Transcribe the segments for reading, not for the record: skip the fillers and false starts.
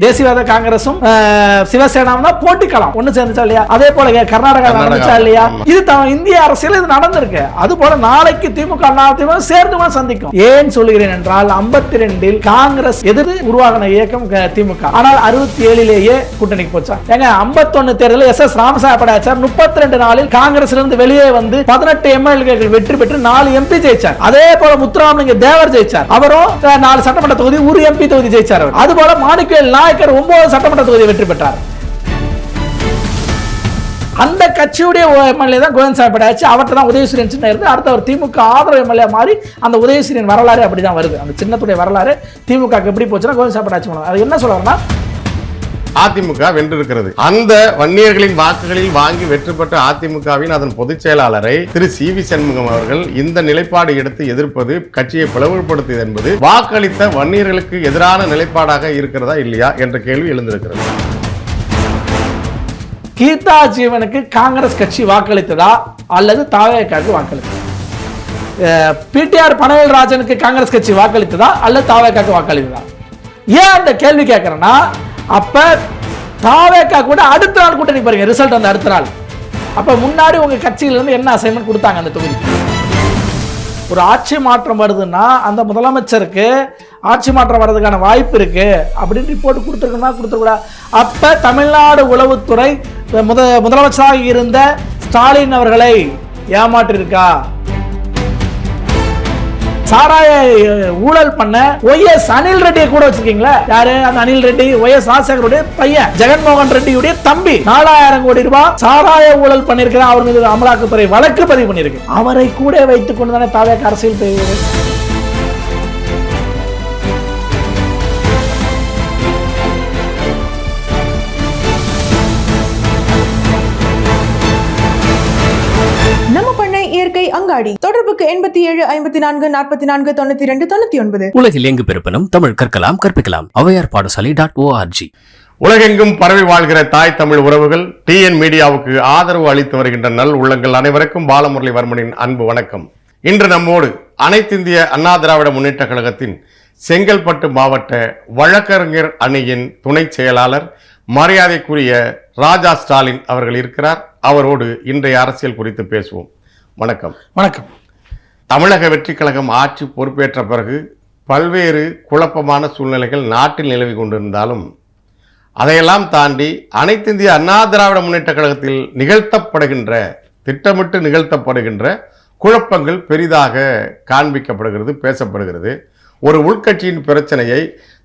தேசியவாத காங்கிரசும் சிவசேனாவும் தான் போட்டிக்கலாம் ஒண்ணு சேர்ந்துச்சா இல்லையா? அதே போல கர்நாடகா நடந்துச்சா இல்லையா? இது இந்திய அரசியல் இது நடந்திருக்கு. அது போல நாளைக்கு திமுக அதிமுக சேர்ந்து சந்திக்கும். ஏன் சொல்லுகிறேன் என்றால் 52 காங்கிரஸ் எதிர்த்து உருவாகின இயக்கம் திமுக. ஆனால் 67லேயே கூட்டணிக்கு போச்சா? ஏங்க 51 தேர்தலில் எஸ் ராமசாமி படையாச்சார் 32 நாளில் காங்கிரஸ்ல இருந்து வெளியே வந்து 18 எம்எல்ஏக்கள் வெற்றி பெற்று 4 எம்பி ஜெயிச்சார். அதே போல முத்துராமலிங்க தேவர் ஜெயிச்சார். அவரும் 4 சட்டமன்ற தொகுதி, ஒரு எம்பி தொகுதி ஜெயிச்சார். அது போல மாணிக்கவேல் நாயக்கர் 9 சட்டமன்ற தொகுதி வெற்றி பெற்றார். அந்த கட்சியுடைய எம்எல்ஏ தான் கோவிந்தசாமி படையாச்சி. அவர்கிட்ட தான் உதயசூரியன் சின்னம் இருந்து அடுத்து அவர் திமுக ஆதரவு எம்எல்ஏ மாறி அந்த உதயசூரியன் வரலாறு அப்படிதான் வருது. அந்த சின்னத்துடைய வரலாறு திமுக எப்படி போச்சுன்னா கோவிந்தசாமி படையாச்சி மூலம். அது என்ன சொல்றாருன்னா, அதிமுக வென்றிருக்கிறது. அந்த வன்னியர்களின் வாக்குகளில் வாங்கி வெற்றி பெற்ற அதிமுகவின் அதன் பொதுச் செயலாளரை திரு சி.வி. சண்முகம் அவர்கள் இந்த நிலைப்பாடு எடுத்து எதிர்ப்பது கட்சியை பிளவுபடுத்தியது என்பது வாக்களித்த வன்னியர்களுக்கு எதிரான நிலைப்பாடாக இருக்கிறதா இல்லையா என்ற கேள்வி எழுந்திருக்கிறது. கீதா ஜீவனுக்கு காங்கிரஸ் கட்சி வாக்களித்ததா அல்லது தாவேக்காவுக்கு வாக்களித்ததா? பிடிஆர் பனவேல் ராஜனுக்கு காங்கிரஸ் கட்சி வாக்களித்ததா அல்லது தாவேக்காவுக்கு வாக்களித்ததா? ஏன் அந்த கேள்வி கேட்கிறேன்னா, அப்ப தாவேக்கா கூட அடுத்த நாள் கூட்டணி பாருங்க, ரிசல்ட் அந்த அடுத்த நாள். அப்ப முன்னாடி உங்க கட்சியில இருந்து என்ன அசைன்மெண்ட் கொடுத்தாங்க அந்த தொகுதி? ஒரு ஆட்சி மாற்றம் வருதுன்னா அந்த முதலமைச்சருக்கு ஆட்சி மாற்றம் வர்றதுக்கான வாய்ப்பு இருக்கு அப்படின்னு ரிப்போர்ட் கொடுத்துருக்கா கொடுத்துருக்கூடாது. அப்ப தமிழ்நாடு உளவுத்துறை முதலமைச்சராக இருந்த ஸ்டாலின் அவர்களை ஏமாற்றிருக்கா? சாராய ஊழல் பண்ண ஒய்.எஸ். அனில் ரெட்டியை கூட வச்சிருக்கீங்களா? யாரு அந்த அனில் ரெட்டி? ஒய்.எஸ். ராஜசேகருடைய பையன், ஜெகன்மோகன் ரெட்டியுடைய தம்பி. 4000 கோடி ரூபாய் சாராய ஊழல் பண்ணிருக்கிறார். அவர் மீது அமலாக்கத்துறை வழக்கு பதிவு பண்ணிருக்கு. அவரை கூட வைத்துக் கொண்டு தானே தாவேக்கா அரசியல் செய்கிறது. இயற்கை அங்காடி. தொடர்புக்கு 87 54 44 92 99. உலகில் எங்கு பிறப்பினும் தமிழ் கற்கலாம், கற்பிக்கலாம். ஔவையார் பாடசாலை.org. உலகெங்கும் பரவி வாழ்கிற தாய் தமிழ் உறவுகள், டிஎன் மீடியாவுக்கு ஆதரவு அளித்து வருகின்ற நல் உள்ளங்கள் அனைவருக்கும் பாலமுரளிவர்மனின் அன்பு வணக்கம். இன்று நம்மோடு அனைத்திந்திய அண்ணா திராவிட முன்னேற்ற கழகத்தின் செங்கல்பட்டு மாவட்ட வழக்கறிஞர் அணியின் துணை செயலாளர் மரியாதைக்குரிய ராஜா ஸ்டாலின் அவர்கள் இருக்கிறார். அவரோடு இன்றைய அரசியல் குறித்து பேசுவோம். வணக்கம். வணக்கம். தமிழக வெற்றி கழகம் ஆட்சி பொறுப்பேற்ற பிறகு பல்வேறு குழப்பமான சூழ்நிலைகள் நாட்டில் நிலவி கொண்டிருந்தாலும் அதையெல்லாம் தாண்டி அனைத்திந்திய அண்ணா திராவிட முன்னேற்ற கழகத்தில் திட்டமிட்டு நிகழ்த்தப்படுகின்ற குழப்பங்கள் பெரிதாக காண்பிக்கப்படுகிறது, பேசப்படுகிறது. ஒரு உள்கட்சியின் பிரச்சனையை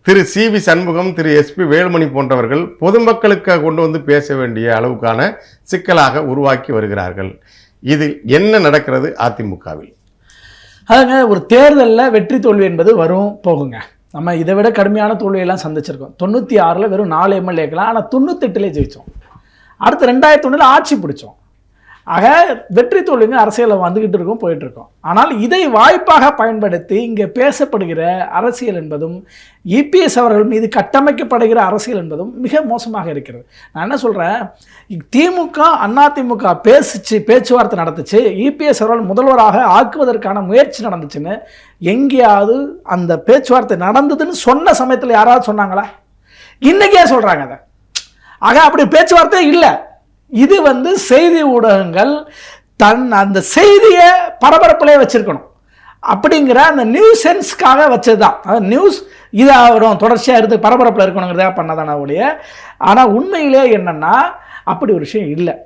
திரு சி.வி. சண்முகம், திரு எஸ்.பி. வேலுமணி போன்றவர்கள் பொதுமக்களுக்கு கொண்டு வந்து பேச வேண்டிய அளவுக்கான சிக்கலாக உருவாக்கி வருகிறார்கள். இதில் என்ன நடக்கிறது அதிமுகவில்? அதுங்க, ஒரு தேர்தலில் வெற்றி தோல்வி என்பது வரும் போகுங்க. நம்ம இதை விட கடுமையான தோல்வியெல்லாம் சந்திச்சிருக்கோம். 96 வெறும் 4 எம்எல்ஏக்கலாம், ஆனால் 98 ஜெயித்தோம். அடுத்து 2001 ஆட்சி பிடிச்சோம். ஆக வெற்றி தோல்விங்க அரசியலில் வந்துக்கிட்டு இருக்கோம், போயிட்டு இருக்கோம். ஆனால் இதை வாய்ப்பாக பயன்படுத்தி இங்கே பேசப்படுகிற அரசியல் என்பதும் இபிஎஸ் அவர்கள் மீது கட்டமைக்கப்படுகிற அரசியல் என்பதும் மிக மோசமாக இருக்கிறது. நான் என்ன சொல்கிறேன், திமுக அதிமுக பேச்சுவார்த்தை நடத்துச்சு, இபிஎஸ் அவர்கள் முதல்வராக ஆக்குவதற்கான முயற்சி நடந்துச்சுன்னு எங்கேயாவது அந்த பேச்சுவார்த்தை நடந்ததுன்னு சொன்ன சமயத்தில் யாராவது சொன்னாங்களா? இன்னைக்கே சொல்கிறாங்க அதை. ஆக அப்படி பேச்சுவார்த்தை இல்லை. இது செய்தி ஊடகங்கள் அந்த செய்தியை பரபரப்பிலே வச்சிருக்கணும் அப்படிங்கிற அந்த நியூஸ் சென்ஸ்க்காக வச்சதுதான். அதாவது நியூஸ் இதாக வரும், தொடர்ச்சியாக இருந்து பரபரப்பில் இருக்கணுங்கிறதா பண்ணதான ஒழிய. ஆனால் உண்மையிலே என்னன்னா அப்படி ஒரு விஷயம் இல்லை.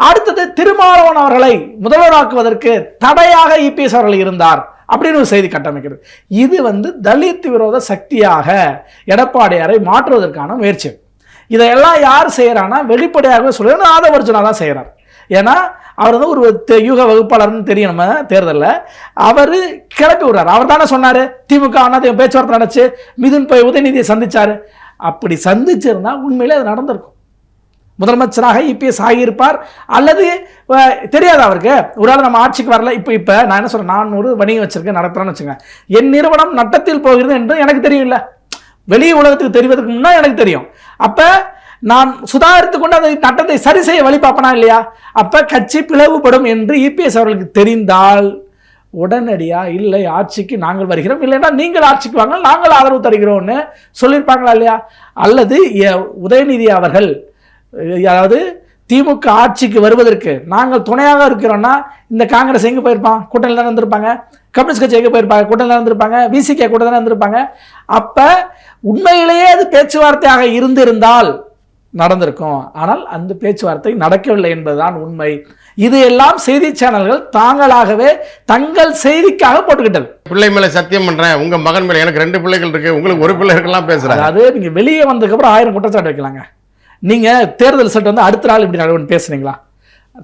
அடுத்தது, திருமாவளவன் அவர்களை முதல்வராக்குவதற்கு தடையாக இபிஎஸ் அவர்கள் இருந்தார் அப்படின்னு ஒரு செய்தி கட்டமைக்கிறது. இது தலித் விரோத சக்தியாக எடப்பாடியாரை மாற்றுவதற்கான முயற்சி. இதையெல்லாம் யார் செய்கிறான்னா வெளிப்படையாகவே சொல்லுறது ஆதவர்ஜுனா தான் செய்கிறார். ஏன்னா அவர் ஒரு யூக வகுப்பாளர்னு தெரியும். நம்ம தேர்தலில் அவர் கிளப்பி விடுறாரு. அவர் தானே சொன்னார் திமுக அதிமுக பேச்சுவார்த்தை நடந்துச்சு, மிதுன் போய் உதயநிதியை சந்திச்சார். அப்படி சந்திச்சிருந்தா உண்மையிலே அது நடந்திருக்கும். முதலமைச்சராக இபிஎஸ் ஆகியிருப்பார். அல்லது தெரியாது அவருக்கு, ஒரு ஆள் நம்ம ஆட்சிக்கு வரல. இப்போ நான் என்ன சொல்கிறேன், நான் ஒரு வணிகம் வச்சிருக்கேன், நடத்துகிறேன்னு வச்சுங்க. என் நிறுவனம் நட்டத்தில் போகிறது என்று எனக்கு தெரியல, வெளி உலகத்துக்கு தெரிவதற்கு முன்னாடி எனக்கு தெரியும். அப்ப நான் சுதாரித்து கொண்டு அந்த நட்டத்தை சரி செய்ய வழி பார்ப்பனா இல்லையா? அப்ப கட்சி பிளவுபடும் என்று இபிஎஸ் அவர்களுக்கு தெரிந்தால் உடனடியாக இல்லை ஆட்சிக்கு நாங்கள் வருகிறோம், இல்லைன்னா நீங்கள் ஆட்சிக்கு வாங்க நாங்கள் ஆதரவு தருகிறோம்னு சொல்லியிருப்பாங்களா இல்லையா? அல்லது உதயநிதி அவர்கள் அதாவது திமுக ஆட்சிக்கு வருவதற்கு நாங்கள் துணையாக இருக்கிறோம்னா இந்த காங்கிரஸ் எங்கே போயிருப்பான்? கூட்டணியில் தானே இருந்திருப்பாங்க. கம்யூனிஸ்ட் கட்சி எங்கே போயிருப்பாங்க? கூட்டணியில் இருந்திருப்பாங்க. விசிகே கூட தானே இருந்திருப்பாங்க. அப்போ உண்மையிலேயே அது பேச்சுவார்த்தையாக இருந்திருந்தால் நடந்திருக்கும். ஆனால் அந்த பேச்சுவார்த்தை நடக்கவில்லை என்பதுதான் உண்மை. இது எல்லாம் செய்தி சேனல்கள் தாங்களாகவே தங்கள் செய்திக்காக போட்டுக்கிட்டது. பிள்ளை மேல சத்தியம் பண்றேன், உங்க மகன் மேல எனக்கு 2 பிள்ளைகள் இருக்கு, உங்களுக்கு ஒரு பிள்ளை இருக்கலாம் பேசுறாங்க. அதாவது நீங்க வெளியே வந்ததுக்கு அப்புறம் 1000 குற்றச்சாட்டு வைக்கலாங்க. நீங்க தேர்தல் ரிசல்ட் வந்து அடுத்த நாள் இப்படி நடவடிக்கை பேசுனீங்களா?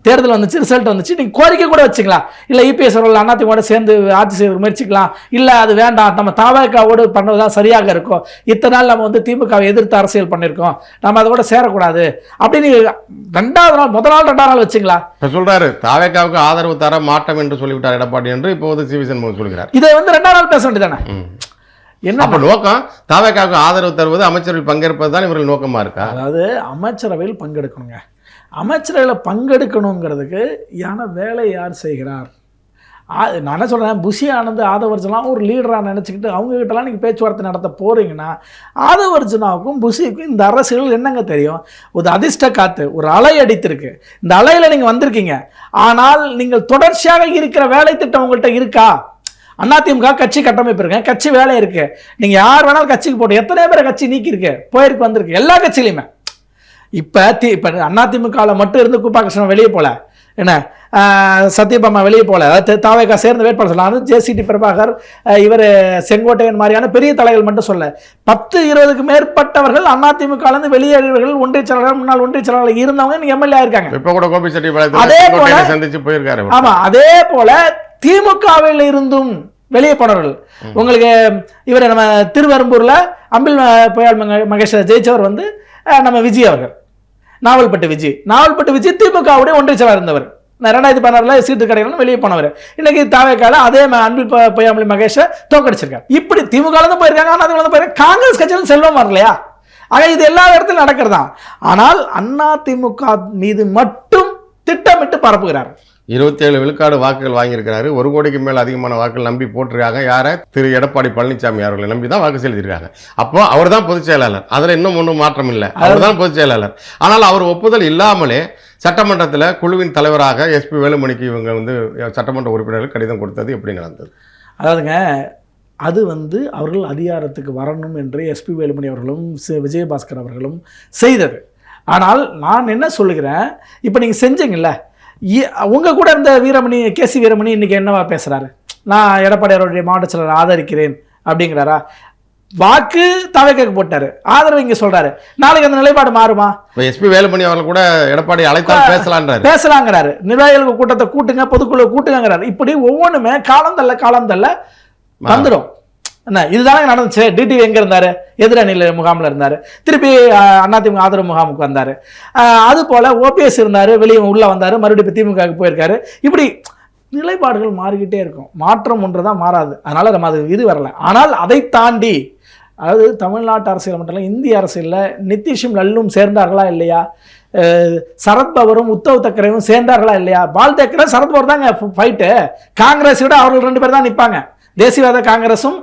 தேர்தல் வந்துச்சு, ரிசல்ட் வந்துச்சு, நீங்க கோரிக்கை கூட வச்சுக்கலாம். இல்ல இபிஎஸ் அவர்கள் அதிமுக சேர்ந்து ஆட்சி செய்ய முயற்சிக்கலாம், இல்ல அது வேண்டாம் நம்ம தவேகாவோடு பண்ணதான் சரியாக இருக்கும், இத்தனை நாள் நம்ம வந்து திமுகவை எதிர்த்து அரசியல் பண்ணிருக்கோம், நம்ம அதை கூட சேரக்கூடாது அப்படின்னு 2வது நாள், முதல் நாள் 2வது நாள் வச்சுங்களா? சொல்றாரு தவேகாவுக்கு ஆதரவு தர மாட்டோம் என்று சொல்லிவிட்டார் எடப்பாடி என்று இப்போது சிவி சண்முகம் சொல்கிறார். இதை வந்து 2வது நாள் பேச வேண்டியதானே? என்ன அப்ப நோக்கம்? தவேகாவுக்கு ஆதரவு தருவது, அமைச்சர்கள் பங்கேற்பது தான் இவர்கள் நோக்கமா இருக்கா? அதாவது அமைச்சரவையில் பங்கெடுக்கணுங்க. அமைச்சரவையில் பங்கெடுக்கணுங்கிறதுக்கு வேலை யார் செய்கிறார்? நான் என்ன சொல்கிறேன், புஷி ஆனந்த் ஆதவர்ஜுனாவும் ஒரு லீடராக நினச்சிக்கிட்டு அவங்ககிட்டலாம் நீங்கள் பேச்சுவார்த்தை நடத்த போகிறீங்கன்னா ஆதவர்ஜுனாவுக்கும் புஷிக்கும் இந்த அரசியல் என்னங்க தெரியும்? ஒரு அதிர்ஷ்ட காற்று, ஒரு அலை அடித்திருக்கு. இந்த அலையில் நீங்கள் வந்திருக்கீங்க. ஆனால் நீங்கள் தொடர்ச்சியாக இருக்கிற வேலை திட்டம் உங்கள்கிட்ட இருக்கா? அதிமுக கட்சி கட்டமைப்பு இருக்கு, கட்சி வேலை இருக்கு, நீங்கள் யார் வேணாலும் கட்சிக்கு போட்டு எத்தனை பேரை கட்சி நீக்கி இருக்கு, போயிருக்கு, வந்திருக்கு எல்லா கட்சியிலையுமே. இப்போ அதிமுகவில் மட்டும் இருந்து கூப்பா கிருஷ்ணன் வெளியே போல, என்ன சத்யபாமா வெளியே போல, தாவேகா சேர்ந்து வேட்பாளர் சொல்லலாம், ஜேசிடி பிரபாகர், இவர் செங்கோட்டையன் மாதிரியான பெரிய தலைகள் மட்டும் சொல்ல 10-20க்கு மேற்பட்டவர்கள் அதிமுகலேருந்து வெளியேறியவர்கள், ஒன்றிய செயலாளர், முன்னாள் ஒன்றிய செயலாளர் இருந்தவங்க எம்எல்ஏ இருக்காங்க. இப்போ கூட கோபி செட்டிபாளையத்தில் அதே போல சந்திச்சு போயிருக்காரு. ஆமா, அதே போல திமுகவில் இருந்தும் வெளியே போனவர்கள். உங்களுக்கு இவர் நம்ம திருவெரும்பூர்ல அம்பில் புயல் மகேஷ் ஜெயிச்சவர் வந்து நம்ம விஜய் அவர்கள், நாவல்பட்டு விஜய் திமுகவுடைய ஒன்றிய செயலாளர் இருந்தவர். 2016 சீட்டு கிடைக்கணும் வெளியே போனவர். இன்னைக்கு தாவேக்கால அதே அன்பில் பொய்யாமொழி மகேஷை தோக்கடிச்சிருக்காரு. இப்படி திமுக போயிருக்காங்க, போயிருக்காங்க, காங்கிரஸ் கட்சியிலும் செல்வம் வரலையா? ஆக இது எல்லா இடத்திலும் நடக்கிறதா. ஆனால் அதிமுக மீது மட்டும் திட்டமிட்டு பரப்புகிறார். 27 விழுக்காடு வாக்குகள் வாங்கியிருக்கிறாரு. 1 கோடிக்கு மேல் அதிகமான வாக்குகள் நம்பி போட்டிருக்காங்க. யாரை? திரு எடப்பாடி பழனிசாமி அவர்களை நம்பி தான் வாக்கு செலுத்தியிருக்காங்க. அப்போ அவர் தான் பொதுச் செயலாளர். அதில் இன்னும் ஒன்றும் மாற்றம் இல்லை, அவர் தான் பொதுச் செயலாளர். ஆனால் அவர் ஒப்புதல் இல்லாமலே சட்டமன்றத்தில் குழுவின் தலைவராக எஸ்பி வேலுமணிக்கு இவங்க வந்து சட்டமன்ற உறுப்பினர்கள் கடிதம் கொடுத்தது எப்படி நடந்தது? அதாவதுங்க, அது வந்து அவர்கள் அதிகாரத்துக்கு வரணும் என்று எஸ்பி வேலுமணி அவர்களும் விஜயபாஸ்கர் அவர்களும் செய்தது. ஆனால் நான் என்ன சொல்லுகிறேன், இப்போ நீங்கள் செஞ்சீங்கல்ல, உங்க கூட இருந்த வீரமணி, கேசி வீரமணி இன்னைக்கு என்னவா பேசுறாரு? நான் எடப்பாடியாருடைய மாவட்ட செயலர் ஆதரிக்கிறேன் அப்படிங்கிறாரா? வாக்கு தவேகாக்கு போட்டாரு, ஆதரவு இங்க சொல்றாரு. நாளைக்கு அந்த நிலைப்பாடு மாறுமா? எஸ்பி வேலுமணி அவர்கள் கூட எடப்பாடி அழைத்தால் பேசலாங்கிறாரு. நிர்வாகிகள் கூட்டத்தை கூட்டுங்க, பொதுக்குழு கூட்டுங்கிறாரு. இப்படி ஒவ்வொன்றுமே காலம் தள்ள வந்துடும். என்ன இதுதானே நடந்துச்சு? டிடிவி எங்க இருந்தாரு? எதிரணியில் முகாமில் இருந்தாரு, திருப்பி அதிமுக ஆதரவு முகாமுக்கு வந்தாரு. அது போல ஓபிஎஸ் இருந்தாரு, வெளியே உள்ள வந்தாரு, மறுபடியும் திமுகவுக்கு போயிருக்காரு. இப்படி நிலைப்பாடுகள் மாறிக்கிட்டே இருக்கும். மாற்றம் ஒன்று தான் மாறாது. அதனால நம்ம அது இது வரல. ஆனால் அதை தாண்டி, அதாவது தமிழ்நாட்டு அரசியல் மட்டும் இல்லை, இந்திய அரசியலில் நிதிஷும் லல்லும் சேர்ந்தார்களா இல்லையா? சரத்பவரும் உத்தவ் தக்கரேவும் சேர்ந்தார்களா இல்லையா? பால் தாக்கரே சரத்பவர் தாங்க ஃபைட்டு. காங்கிரஸ் விட அவர்கள் 2 பேர் தான் நிற்பாங்க. தேசியவாத காங்கிரஸும்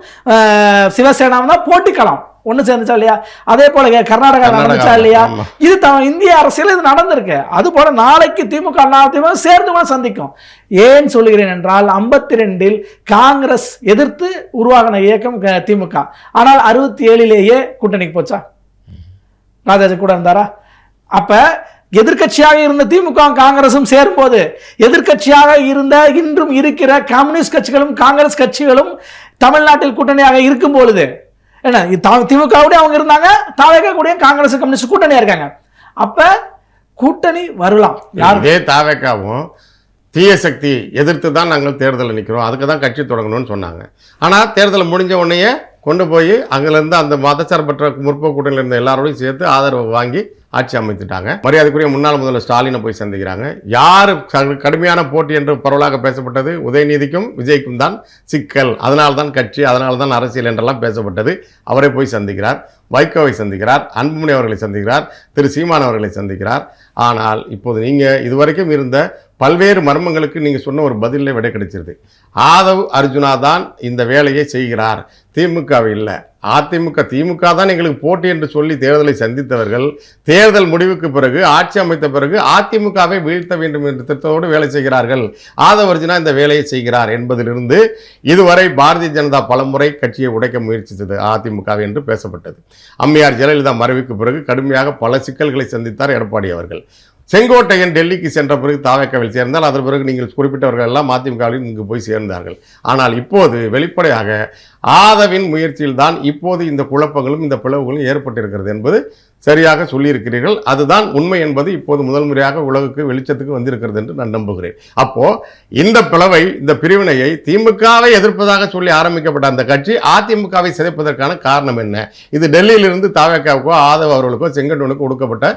சிவசேனாவும் தான் போட்டிக்கலாம். ஒன்று சேர்ந்துச்சா இல்லையா? அதே போல கர்நாடகா நடந்துச்சா இல்லையா? இது இந்திய அரசியல் இது நடந்திருக்கு. அது போல நாளைக்கு திமுக அதிமுக சேர்ந்து கூட சந்திக்கும். ஏன் சொல்லுகிறேன் என்றால் 52இல் காங்கிரஸ் எதிர்த்து உருவாகின இயக்கம் திமுக. ஆனால் 67லேயே கூட்டணிக்கு போச்சா? ராஜாஜி கூட இருந்தாரா? அப்ப எதிர்கட்சியாக இருந்த திமுக காங்கிரசும் சேரும்போது, எதிர்கட்சியாக இருந்த இன்றும் இருக்கிற கம்யூனிஸ்ட் கட்சிகளும் காங்கிரஸ் கட்சிகளும் தமிழ்நாட்டில் கூட்டணியாக இருக்கும் பொழுது, என்ன திமுகவுடைய அவங்க இருந்தாங்க, தாவேகா கூட காங்கிரஸ் கம்யூனிஸ்ட் கூட்டணியா இருக்காங்க. அப்ப கூட்டணி வரலாம். இதே தாவேகாவும் தீய சக்தி எதிர்த்து தான் நாங்கள் தேர்தலில் நிற்கிறோம், அதுக்கு தான் கட்சி தொடங்கணும்னு சொன்னாங்க. ஆனால் தேர்தல் முடிஞ்ச உடனே கொண்டு போய் அங்கிருந்து அந்த மதச்சார்பற்ற முற்போக்கு கூட்டணியில் இருந்த எல்லாரோடையும் சேர்த்து ஆதரவு வாங்கி ஆட்சி அமைத்துட்டாங்க. மரியாதைக்குரிய முன்னாள் முதல்வர் ஸ்டாலினை போய் சந்திக்கிறாங்க. யார் கடுமையான போட்டி என்று பரவலாக பேசப்பட்டது? உதயநிதிக்கும் விஜய்க்கும் தான் சிக்கல், அதனால்தான் கட்சி, அதனால்தான் அரசியல் என்றெல்லாம் பேசப்பட்டது. அவரை போய் சந்திக்கிறார். வைகோவை சந்திக்கிறார், அன்புமணி அவர்களை சந்திக்கிறார், திரு சீமான் அவர்களை சந்திக்கிறார். ஆனால் இப்போது நீங்கள் இதுவரைக்கும் இருந்த பல்வேறு மர்மங்களுக்கு நீங்கள் சொன்ன ஒரு பதிலில் விடை கிடைச்சிருது. ஆதவ் அர்ஜுனா தான் இந்த வேலையை செய்கிறார், திமுகவை இல்லை. திமுக தான் எங்களுக்கு போட்டி என்று சொல்லி தேர்தலை சந்தித்தவர்கள் தேர்தல் முடிவுக்கு பிறகு ஆட்சி அமைத்த பிறகு அதிமுகவை வீழ்த்த வேண்டும் என்ற திட்டத்தோடு வேலை செய்கிறார்கள். ஆதவ் அர்ஜுனா இந்த வேலையை செய்கிறார் என்பதிலிருந்து இதுவரை பாரதிய ஜனதா பலமுறை கட்சியை உடைக்க முயற்சித்தது அதிமுக என்று பேசப்பட்டது. அம்மையார் ஜெயலலிதா மறைவுக்கு பிறகு கடுமையாக பல சிக்கல்களை சந்தித்தார் எடப்பாடி அவர்கள். செங்கோட்டையன் டெல்லிக்கு சென்ற பிறகு தாவேக்காவில் சேர்ந்தால் அதன் பிறகு நீங்கள் குறிப்பிட்டவர்கள் எல்லாம் அதிமுகவில் இங்கு போய் சேர்ந்தார்கள். ஆனால் இப்போது வெளிப்படையாக ஆதவின் முயற்சியில் தான் இப்போது இந்த குழப்பங்களும் இந்த பிளவுகளும் ஏற்பட்டிருக்கிறது என்பது சரியாக சொல்லியிருக்கிறீர்கள். அதுதான் உண்மை என்பது இப்போது முதல் முறையாக உலகுக்கு வெளிச்சத்துக்கு வந்திருக்கிறது என்று நான் நம்புகிறேன். அப்போ இந்த பிளவை, இந்த பிரிவினையை திமுகவை எதிர்ப்பதாக சொல்லி ஆரம்பிக்கப்பட்ட அந்த கட்சி அதிமுகவை சிதைப்பதற்கான காரணம் என்ன? இது டெல்லியிலிருந்து தாவேக்காவுக்கோ ஆதவ் அவர்களுக்கோ செங்கோட்டையனுக்கோ கொடுக்கப்பட்ட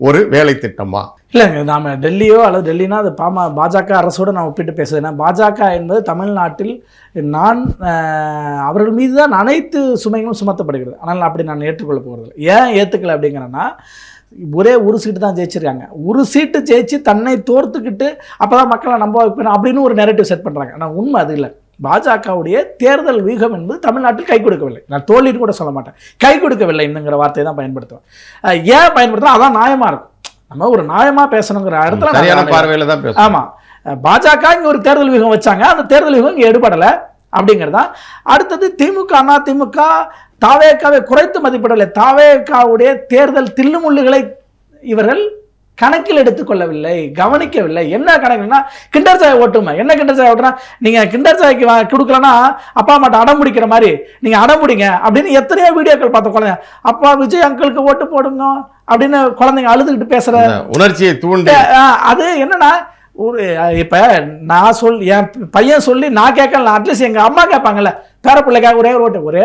ஒரு வேலை திட்டமா? இல்லைங்க, நாம் டெல்லியோ அல்லது டெல்லினா அது பாஜக அரசோடு நான் ஒப்பிட்டு பேசுகிறேன். ஏன்னா பாஜக என்பது தமிழ்நாட்டில் அவர்கள் மீது தான் அனைத்து சுமைகளும் சுமத்தப்படுகிறது. ஆனால் அப்படி நான் ஏற்றுக்கொள்ள போகிறது. ஏன் ஏற்றுக்கல அப்படிங்கிறேன்னா, ஒரே ஒரு சீட்டு தான் ஜெயிச்சிருக்காங்க. ஒரு சீட்டு ஜெயிச்சு தன்னை தோர்த்துக்கிட்டு அப்போ தான் மக்களை நம்ப வைக்கணும் அப்படின்னு ஒரு நெரேட்டிவ் செட் பண்ணுறாங்க. ஆனால் உண்மை அது இல்லை. பாஜகவுடைய தேர்தல் வியூகம் என்பது தமிழ்நாட்டில் கை கொடுக்கவில்லை. நான் தோல்வின்னு கூட சொல்ல மாட்டேன், கை கொடுக்கவில்லை என்னங்கிற வார்த்தையை தான் பயன்படுத்துவேன். ஏன் பயன்படுத்துகிறோம்? அதான் நியாயமாக இருக்கும். நம்ம ஒரு நியாயமாக பேசணுங்கிற இடத்துல சரியான பார்வையில் தான் பேசணும். ஆமாம், பாஜக இங்கே ஒரு தேர்தல் வியூகம் வச்சாங்க, அந்த தேர்தல் வியூகம் இங்கே எடுபடலை அப்படிங்கிறதா. அடுத்தது திமுக, அதிமுக தாவேக்காவை குறைத்து மதிப்பிடலை. தாவேக்காவுடைய தேர்தல் தில்லுமுள்ளுகளை இவர்கள் கணக்கில் எடுத்துக்கொள்ளவில்லை, கவனிக்கவில்லை. என்ன கணக்குன்னா கிண்டர் சாய் ஓட்டுமை. என்ன கிண்டர் சாய் ஓட்டுனா, நீங்கள் கிண்டர் சாய்க்கு கொடுக்கலன்னா அப்பா அம்மாட்ட அடம் பிடிக்கிற மாதிரி நீங்கள் அடம் பிடிங்க அப்படின்னு எத்தனையோ வீடியோக்கள் பார்த்த குழந்தைங்க. அப்பா விஜய் அங்கிளுக்கு ஓட்டு போடுங்க அப்படின்னு குழந்தைங்க அழுதுகிட்டு பேசுற உணர்ச்சியை தூண்டி அது என்னன்னா, ஒரு இப்போ நான் என் பையன் சொல்லி நான் கேட்கல, அட்லீஸ்ட் எங்கள் அம்மா கேட்பாங்கல்ல, பேர பிள்ளைக்காக ஒரே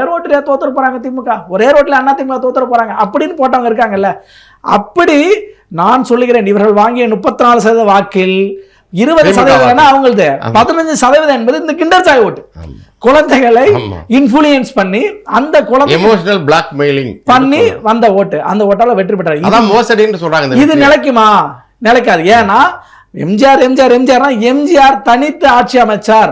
ரோட்டில் தோத்துற போகிறாங்க திமுக, ஒரே ரோட்டில் அண்ணா திமுக தோத்துற போகிறாங்க அப்படின்னு போட்டவங்க இருக்காங்கல்ல. அப்படி நான் சொல்லுகிறேன், இவர்கள் வாங்கிய 34% வாக்கில் 20% அவங்களது, 15% என்பது இந்த கிண்டர் சாய் ஓட்டு. குழந்தைகளை இன்ஃப்ளூயன்ஸ் பண்ணி அந்த குழந்தை எமோஷனல் பிளாக்மெயிலிங் பண்ணி வந்த ஓட்டு, அந்த ஓட்டால வெற்றி பெற்றார். அதான் மோசடின்னு சொல்றாங்க. இது நிலைக்குமா? நிலைக்காது. ஏன்னா எம்ஜிஆர் தனித்து ஆட்சி அமைச்சார்.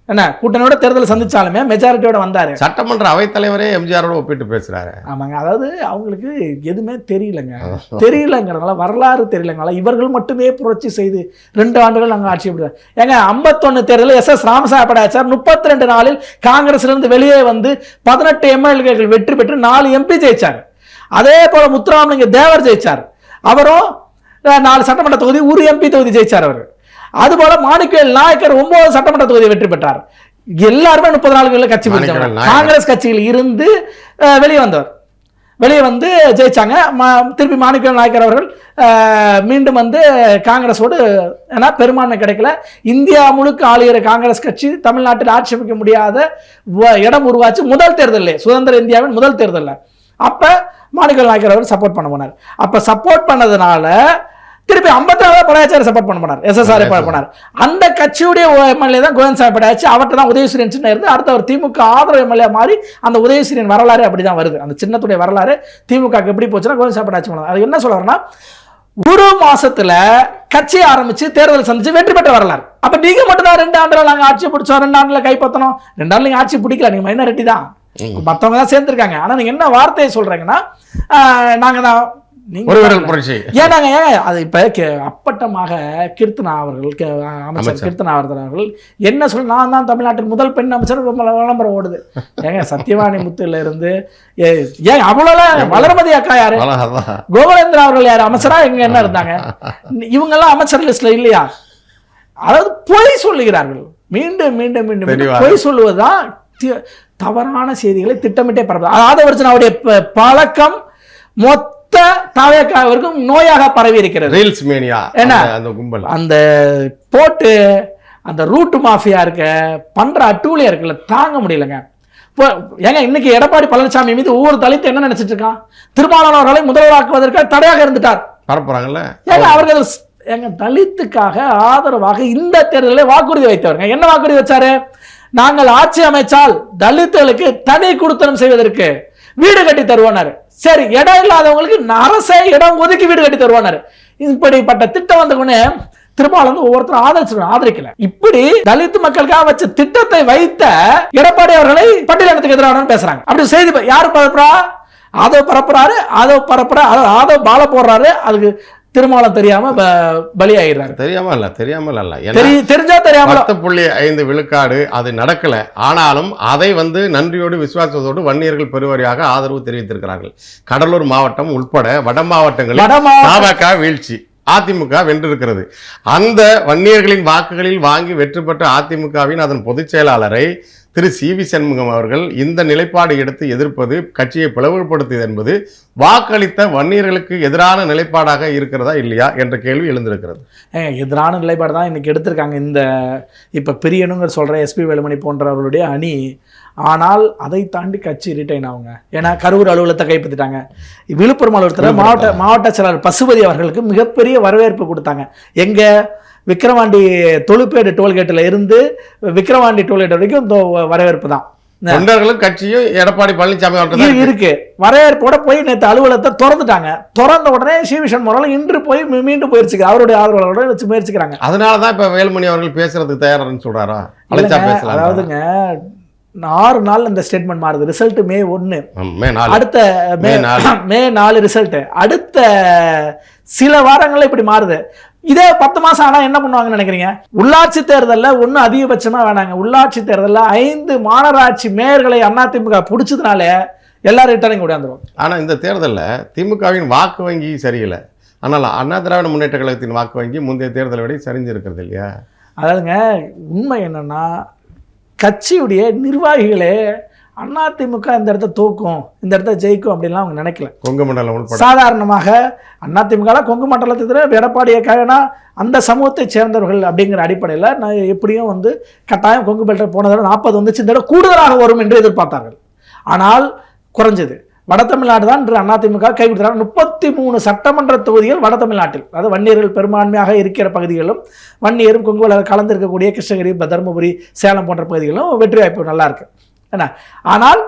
என்ன கூட்டணியோட தேர்தல் சந்திச்சாலுமே மெஜாரிட்டியோட வந்தாரு. சட்டமன்ற அவைத்தலைவரே எம்ஜிஆரோட ஒப்பிட்டு பேசுறாரு. ஆமாங்க, அதாவது அவங்களுக்கு எதுவுமே தெரியலங்கிறதுனால, வரலாறு தெரியலங்கனால இவர்கள் மட்டுமே புரட்சி செய்து 2 ஆண்டுகள் நாங்கள் ஆட்சி பண்ணுறோம். ஏங்க 51 தேர்தலில் SS ராமசாமி படையாச்சார் 32 நாளில் காங்கிரஸ்ல இருந்து வெளியே வந்து 18 MLAக்கள் வெற்றி பெற்று 4 MP ஜெயிச்சார். அதே போல முத்துராமலிங்க தேவர் ஜெயிச்சார். அவரும் 4 சட்டமன்ற தொகுதி, ஒரு MP தொகுதி ஜெயிச்சார் அவர். அதுபோல மாணிக்கவேல் நாயக்கர் 9 சட்டமன்ற தொகுதி வெற்றி பெற்றார். எல்லாருமே 30 நாளுக்குள்ள கட்சி பிடிச்சாங்க. காங்கிரஸ் கட்சியில் இருந்து வெளியே வந்து ஜெயிச்சாங்க. திருப்பி மாணிக்கவேல் நாயக்கர் அவர்கள் மீண்டும் வந்து காங்கிரஸோடு, ஏன்னா பெரும்பான்மை கிடைக்கல. இந்தியா முழுக்க ஆளுகிற காங்கிரஸ் கட்சி தமிழ்நாட்டில் ஆட்சி அமைக்க முடியாத இடம் உருவாச்சு முதல் தேர்தலில், சுதந்திர இந்தியாவின் முதல் தேர்தலில். அப்ப மாணிக்கவேல் நாயக்கர் அவர்கள் சப்போர்ட் பண்ண போனார். அப்ப சப்போர்ட் பண்ணதுனால திருப்பி 54 படையாச்சாரி சப்போர்ட் பண்ண போனார், SSR பண்ணார். அந்த கட்சியுடைய MLA தான் கோவிந்தசாமி படையாச்சி. அவர்கிட்ட தான் உதயசூரியன் சின்னம் இருந்து அடுத்த ஒரு திமுக ஆதரவு MLA மாறி அந்த உதயசூரியன் வரலாறு அப்படிதான் வருது. அந்த சின்னத்துடைய வரலாறு திமுக எப்படி போச்சுன்னா கோவிந்தசாமி படையாச்சி பண்ணார். அது என்ன சொல்ல வரேன்னா, ஒரு மாசத்துல கட்சி ஆரம்பிச்சு தேர்தல் சந்திச்சு வெற்றி பெற்ற வரலாறு. அப்ப நீங்க மட்டும் தான் 2 ஆண்டுல நாங்க ஆட்சி பிடிச்சோம், 2 ஆண்டுல கைப்பற்றணும். 2 ஆண்டுல நீங்க ஆட்சி பிடிக்கல, நீங்க மைனாரிட்டி தான், மற்றவங்க தான் சேர்ந்துருக்காங்க. ஆனா நீங்க என்ன வார்த்தையை சொல்றீங்கன்னா, நாங்க தான் ஏன்னாங்க அது இப்ப அப்பட்டமாக கீர்த்தனா அவர்கள், அமைச்சர் கீர்த்தனா அவர்கள் என்ன சொல்ல, நான் தான் தமிழ்நாட்டின் முதல் பெண் அமைச்சர் விளம்பரம் ஓடுது. ஏங்க சத்யவாணி முத்துல இருந்து ஏன் அவ்வளவு வளர்மதி அக்கா யாரு, கோகுலேந்திரா அவர்கள் யாரு அமைச்சரா இங்க என்ன இருந்தாங்க? இவங்க எல்லாம் அமைச்சர் லிஸ்ட்ல இல்லையா? அதாவது பொய் சொல்லுகிறார்கள். மீண்டும் மீண்டும் மீண்டும் பொய் சொல்லுவதுதான் தவறான செய்திகளை திட்டமிட்டே பரப்பு. அதாவது அவருடைய பழக்கம் மொத்த தாவேக்காவிற்கும் நோயாக பரவி இருக்கிறது. அந்த போட்டு அந்த ரூட் மாஃபியா இருக்க பண்ற அட்டூழியா இருக்குல்ல, தாங்க முடியலங்க. ஏங்க இன்னைக்கு எடப்பாடி பழனிசாமி மீது ஒவ்வொரு தலித்து என்ன நினைச்சிட்டு இருக்கான்? திருமாவளவன் அவர்களை முதல்வராக்குவதற்கு தடையாக இருந்துட்டார். ஏங்க அவர்கள் எங்க தலித்துக்காக ஆதரவாக இந்த தேர்தலில் வாக்குறுதி வைத்தவர்கள் என்ன வாக்குறுதி வச்சாரு? நாங்கள் ஆட்சி அமைச்சால் தலித்துகளுக்கு தனி குடித்தனம் செய்வதற்கு வீடு கட்டி தருவோனாரு. சரி, இடம் இல்லாதவங்களுக்கு அரசே இடம் ஒதுக்கி வீடு கட்டி தருவானாரு. இப்படிப்பட்ட திட்டம் வந்தவொடனே திருமாவளவன் ஒவ்வொருத்தரும் ஆதரிக்கல. இப்படி தலித் மக்களுக்காக வச்ச திட்டத்தை வைத்த எடப்பாடி அவர்களை பட்டியலினத்துக்கு எதிரான பேசுறாங்க. அப்படி செய்தி யாரு பரப்புறா? ஆதவ் பரப்புறாரு, ஆதவ் பால போடுறாரு. அதுக்கு திருமாவளவன் தெரியாம பலியாயிடுறாரு. தெரியாமல் அல்ல, தெரிஞ்சா தெரியாம 10.5 விழுக்காடு அது நடக்கல. ஆனாலும் அதை நன்றியோடு விசுவாசத்தோடு வன்னியர்கள் பெருவாரியாக ஆதரவு தெரிவித்திருக்கிறார்கள். கடலூர் மாவட்டம் உட்பட வட மாவட்டங்களில் வீழ்ச்சி, அதிமுக வென்றிருக்கிறது. அந்த வன்னியர்களின் வாக்குகளில் வாங்கி வெற்றி பெற்ற அதிமுகவின் அதன் பொதுச் செயலாளரை திரு சி.வி. சண்முகம் அவர்கள் இந்த நிலைப்பாடு எடுத்து எதிர்ப்பது கட்சியை பிளவுபடுத்தியது என்பது வாக்களித்த வன்னியர்களுக்கு எதிரான நிலைப்பாடாக இருக்கிறதா இல்லையா என்ற கேள்வி எழுந்திருக்கிறது. எதிரான நிலைப்பாடு தான் இன்னைக்கு எடுத்திருக்காங்க இந்த இப்போ பிரியனுங்கிற சொல்கிற எஸ்பி வேலுமணி போன்றவர்களுடைய அணி. ஆனால் அதை தாண்டி கட்சி ரிட்டைன் ஆகுங்க. ஏன்னா கரூர் அலுவலகத்தை கைப்பற்றிட்டாங்க. விழுப்புரம் அலுவலகத்தில் மாவட்ட செயலாளர் பசுபதி அவர்களுக்கு மிகப்பெரிய வரவேற்பு கொடுத்தாங்க. எங்கே விக்கிரவாண்டி தொழுப்பேடு டோல்கேட்டில் இருந்து விக்கிரவாண்டி டோல்கேட் வரைக்கும் வரவேற்பு தான். தொண்டர்களும் கட்சியும் எடப்பாடி பழனிசாமி இருக்கு. வரவேற்போட போய் நேற்று அலுவலகத்தை திறந்துட்டாங்க. திறந்த உடனே சி.வி. சண்முகம் இன்று போய் மீண்டும் போயிருச்சு, அவருடைய ஆதரவாளரோட வச்சு முயற்சிக்கிறாங்க. அதனாலதான் இப்ப வேலுமணி அவர்கள் பேசுறதுக்கு தயாரான்னு சொல்றாரா? அதாவதுங்க 6 நாள் இந்த ஸ்டேட்மெண்ட் மாறுது. ரிசல்ட் மே 1, அடுத்த மே 4 ரிசல்ட். அடுத்த சில வாரங்கள்ல இப்படி மாறுது. இதே 10 மாசம் ஆனா என்ன பண்ணுவாங்கன்னு நினைக்கிறீங்க? உள்ளாட்சி தேர்தலில் ஒன்றும் அதிகபட்சமா வேணாங்க. உள்ளாட்சி தேர்தலில் 5 மாநகராட்சி மேயர்களை அதிமுக பிடிச்சதுனால எல்லாரும் ரிட்டர்னிங் கூடாந்துரும். ஆனா இந்த தேர்தலில் திமுகவின் வாக்கு வங்கி சரியில்லை. ஆனால் அண்ணா திராவிட முன்னேற்ற கழகத்தின் வாக்கு வங்கி முந்தைய தேர்தலை விட சரிஞ்சு இருக்கிறது இல்லையா? அதாவதுங்க உண்மை என்னன்னா, கட்சியுடைய நிர்வாகிகளே அதிமுக இந்த இடத்த தோக்கும், இந்த இடத்த ஜெயிக்கும் அப்படின்லாம் அவங்க நினைக்கல. கொங்கு மண்டலம் சாதாரணமாக அதிமுக கொங்கு மண்டலத்தில் எடப்பாடியக்காகனா அந்த சமூகத்தை சேர்ந்தவர்கள் அப்படிங்கிற அடிப்படையில் நான் எப்படியும் கட்டாயம் கொங்கு பெல்ட்டை போன தடவை 40 வந்துச்சு, இந்த தடவை கூடுதலாக வரும் என்று எதிர்பார்த்தார்கள். ஆனால் குறைஞ்சது. வட தமிழ்நாடு தான் இன்று அதிமுக கை கொடுத்தாங்க. 33 சட்டமன்ற தொகுதிகள் வட தமிழ்நாட்டில், அதாவது வன்னியர்கள் பெரும்பான்மையாக இருக்கிற பகுதிகளும் வன்னியரும் கொங்கு கலந்திருக்கக்கூடிய கிருஷ்ணகிரி, தருமபுரி, சேலம் போன்ற பகுதிகளும் வெற்றி வாய்ப்பு நல்லா இருக்கு. என்ன ஆனால்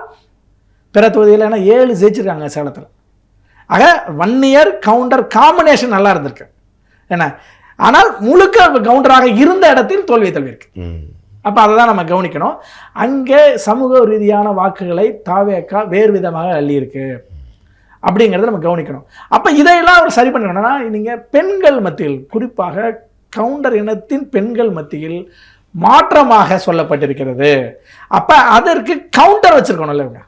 பிற தொகுதியில் 7 ஜெயிச்சிருக்காங்க சேலத்தில். ஆக வன்னியர் கவுண்டர் காம்பினேஷன் நல்லா இருந்திருக்கு. என்ன ஆனால் முழுக்க கவுண்டராக இருந்த இடத்தில் தோல்வி இருக்கு. அப்போ அதை தான் நம்ம கவனிக்கணும். அங்கே சமூக ரீதியான வாக்குகளை தாவேக்கா வேறு விதமாக அள்ளி இருக்கு அப்படிங்கிறத நம்ம கவனிக்கணும். அப்போ இதையெல்லாம் அவர் சரி பண்ணணும்னா, நீங்கள் பெண்கள் மத்தியில், குறிப்பாக கவுண்டர் இனத்தின் பெண்கள் மத்தியில் மாற்றமாக சொல்லப்பட்டிருக்கிறது. அப்போ அதற்கு கவுண்டர் வச்சிருக்கணும்ல இவங்க.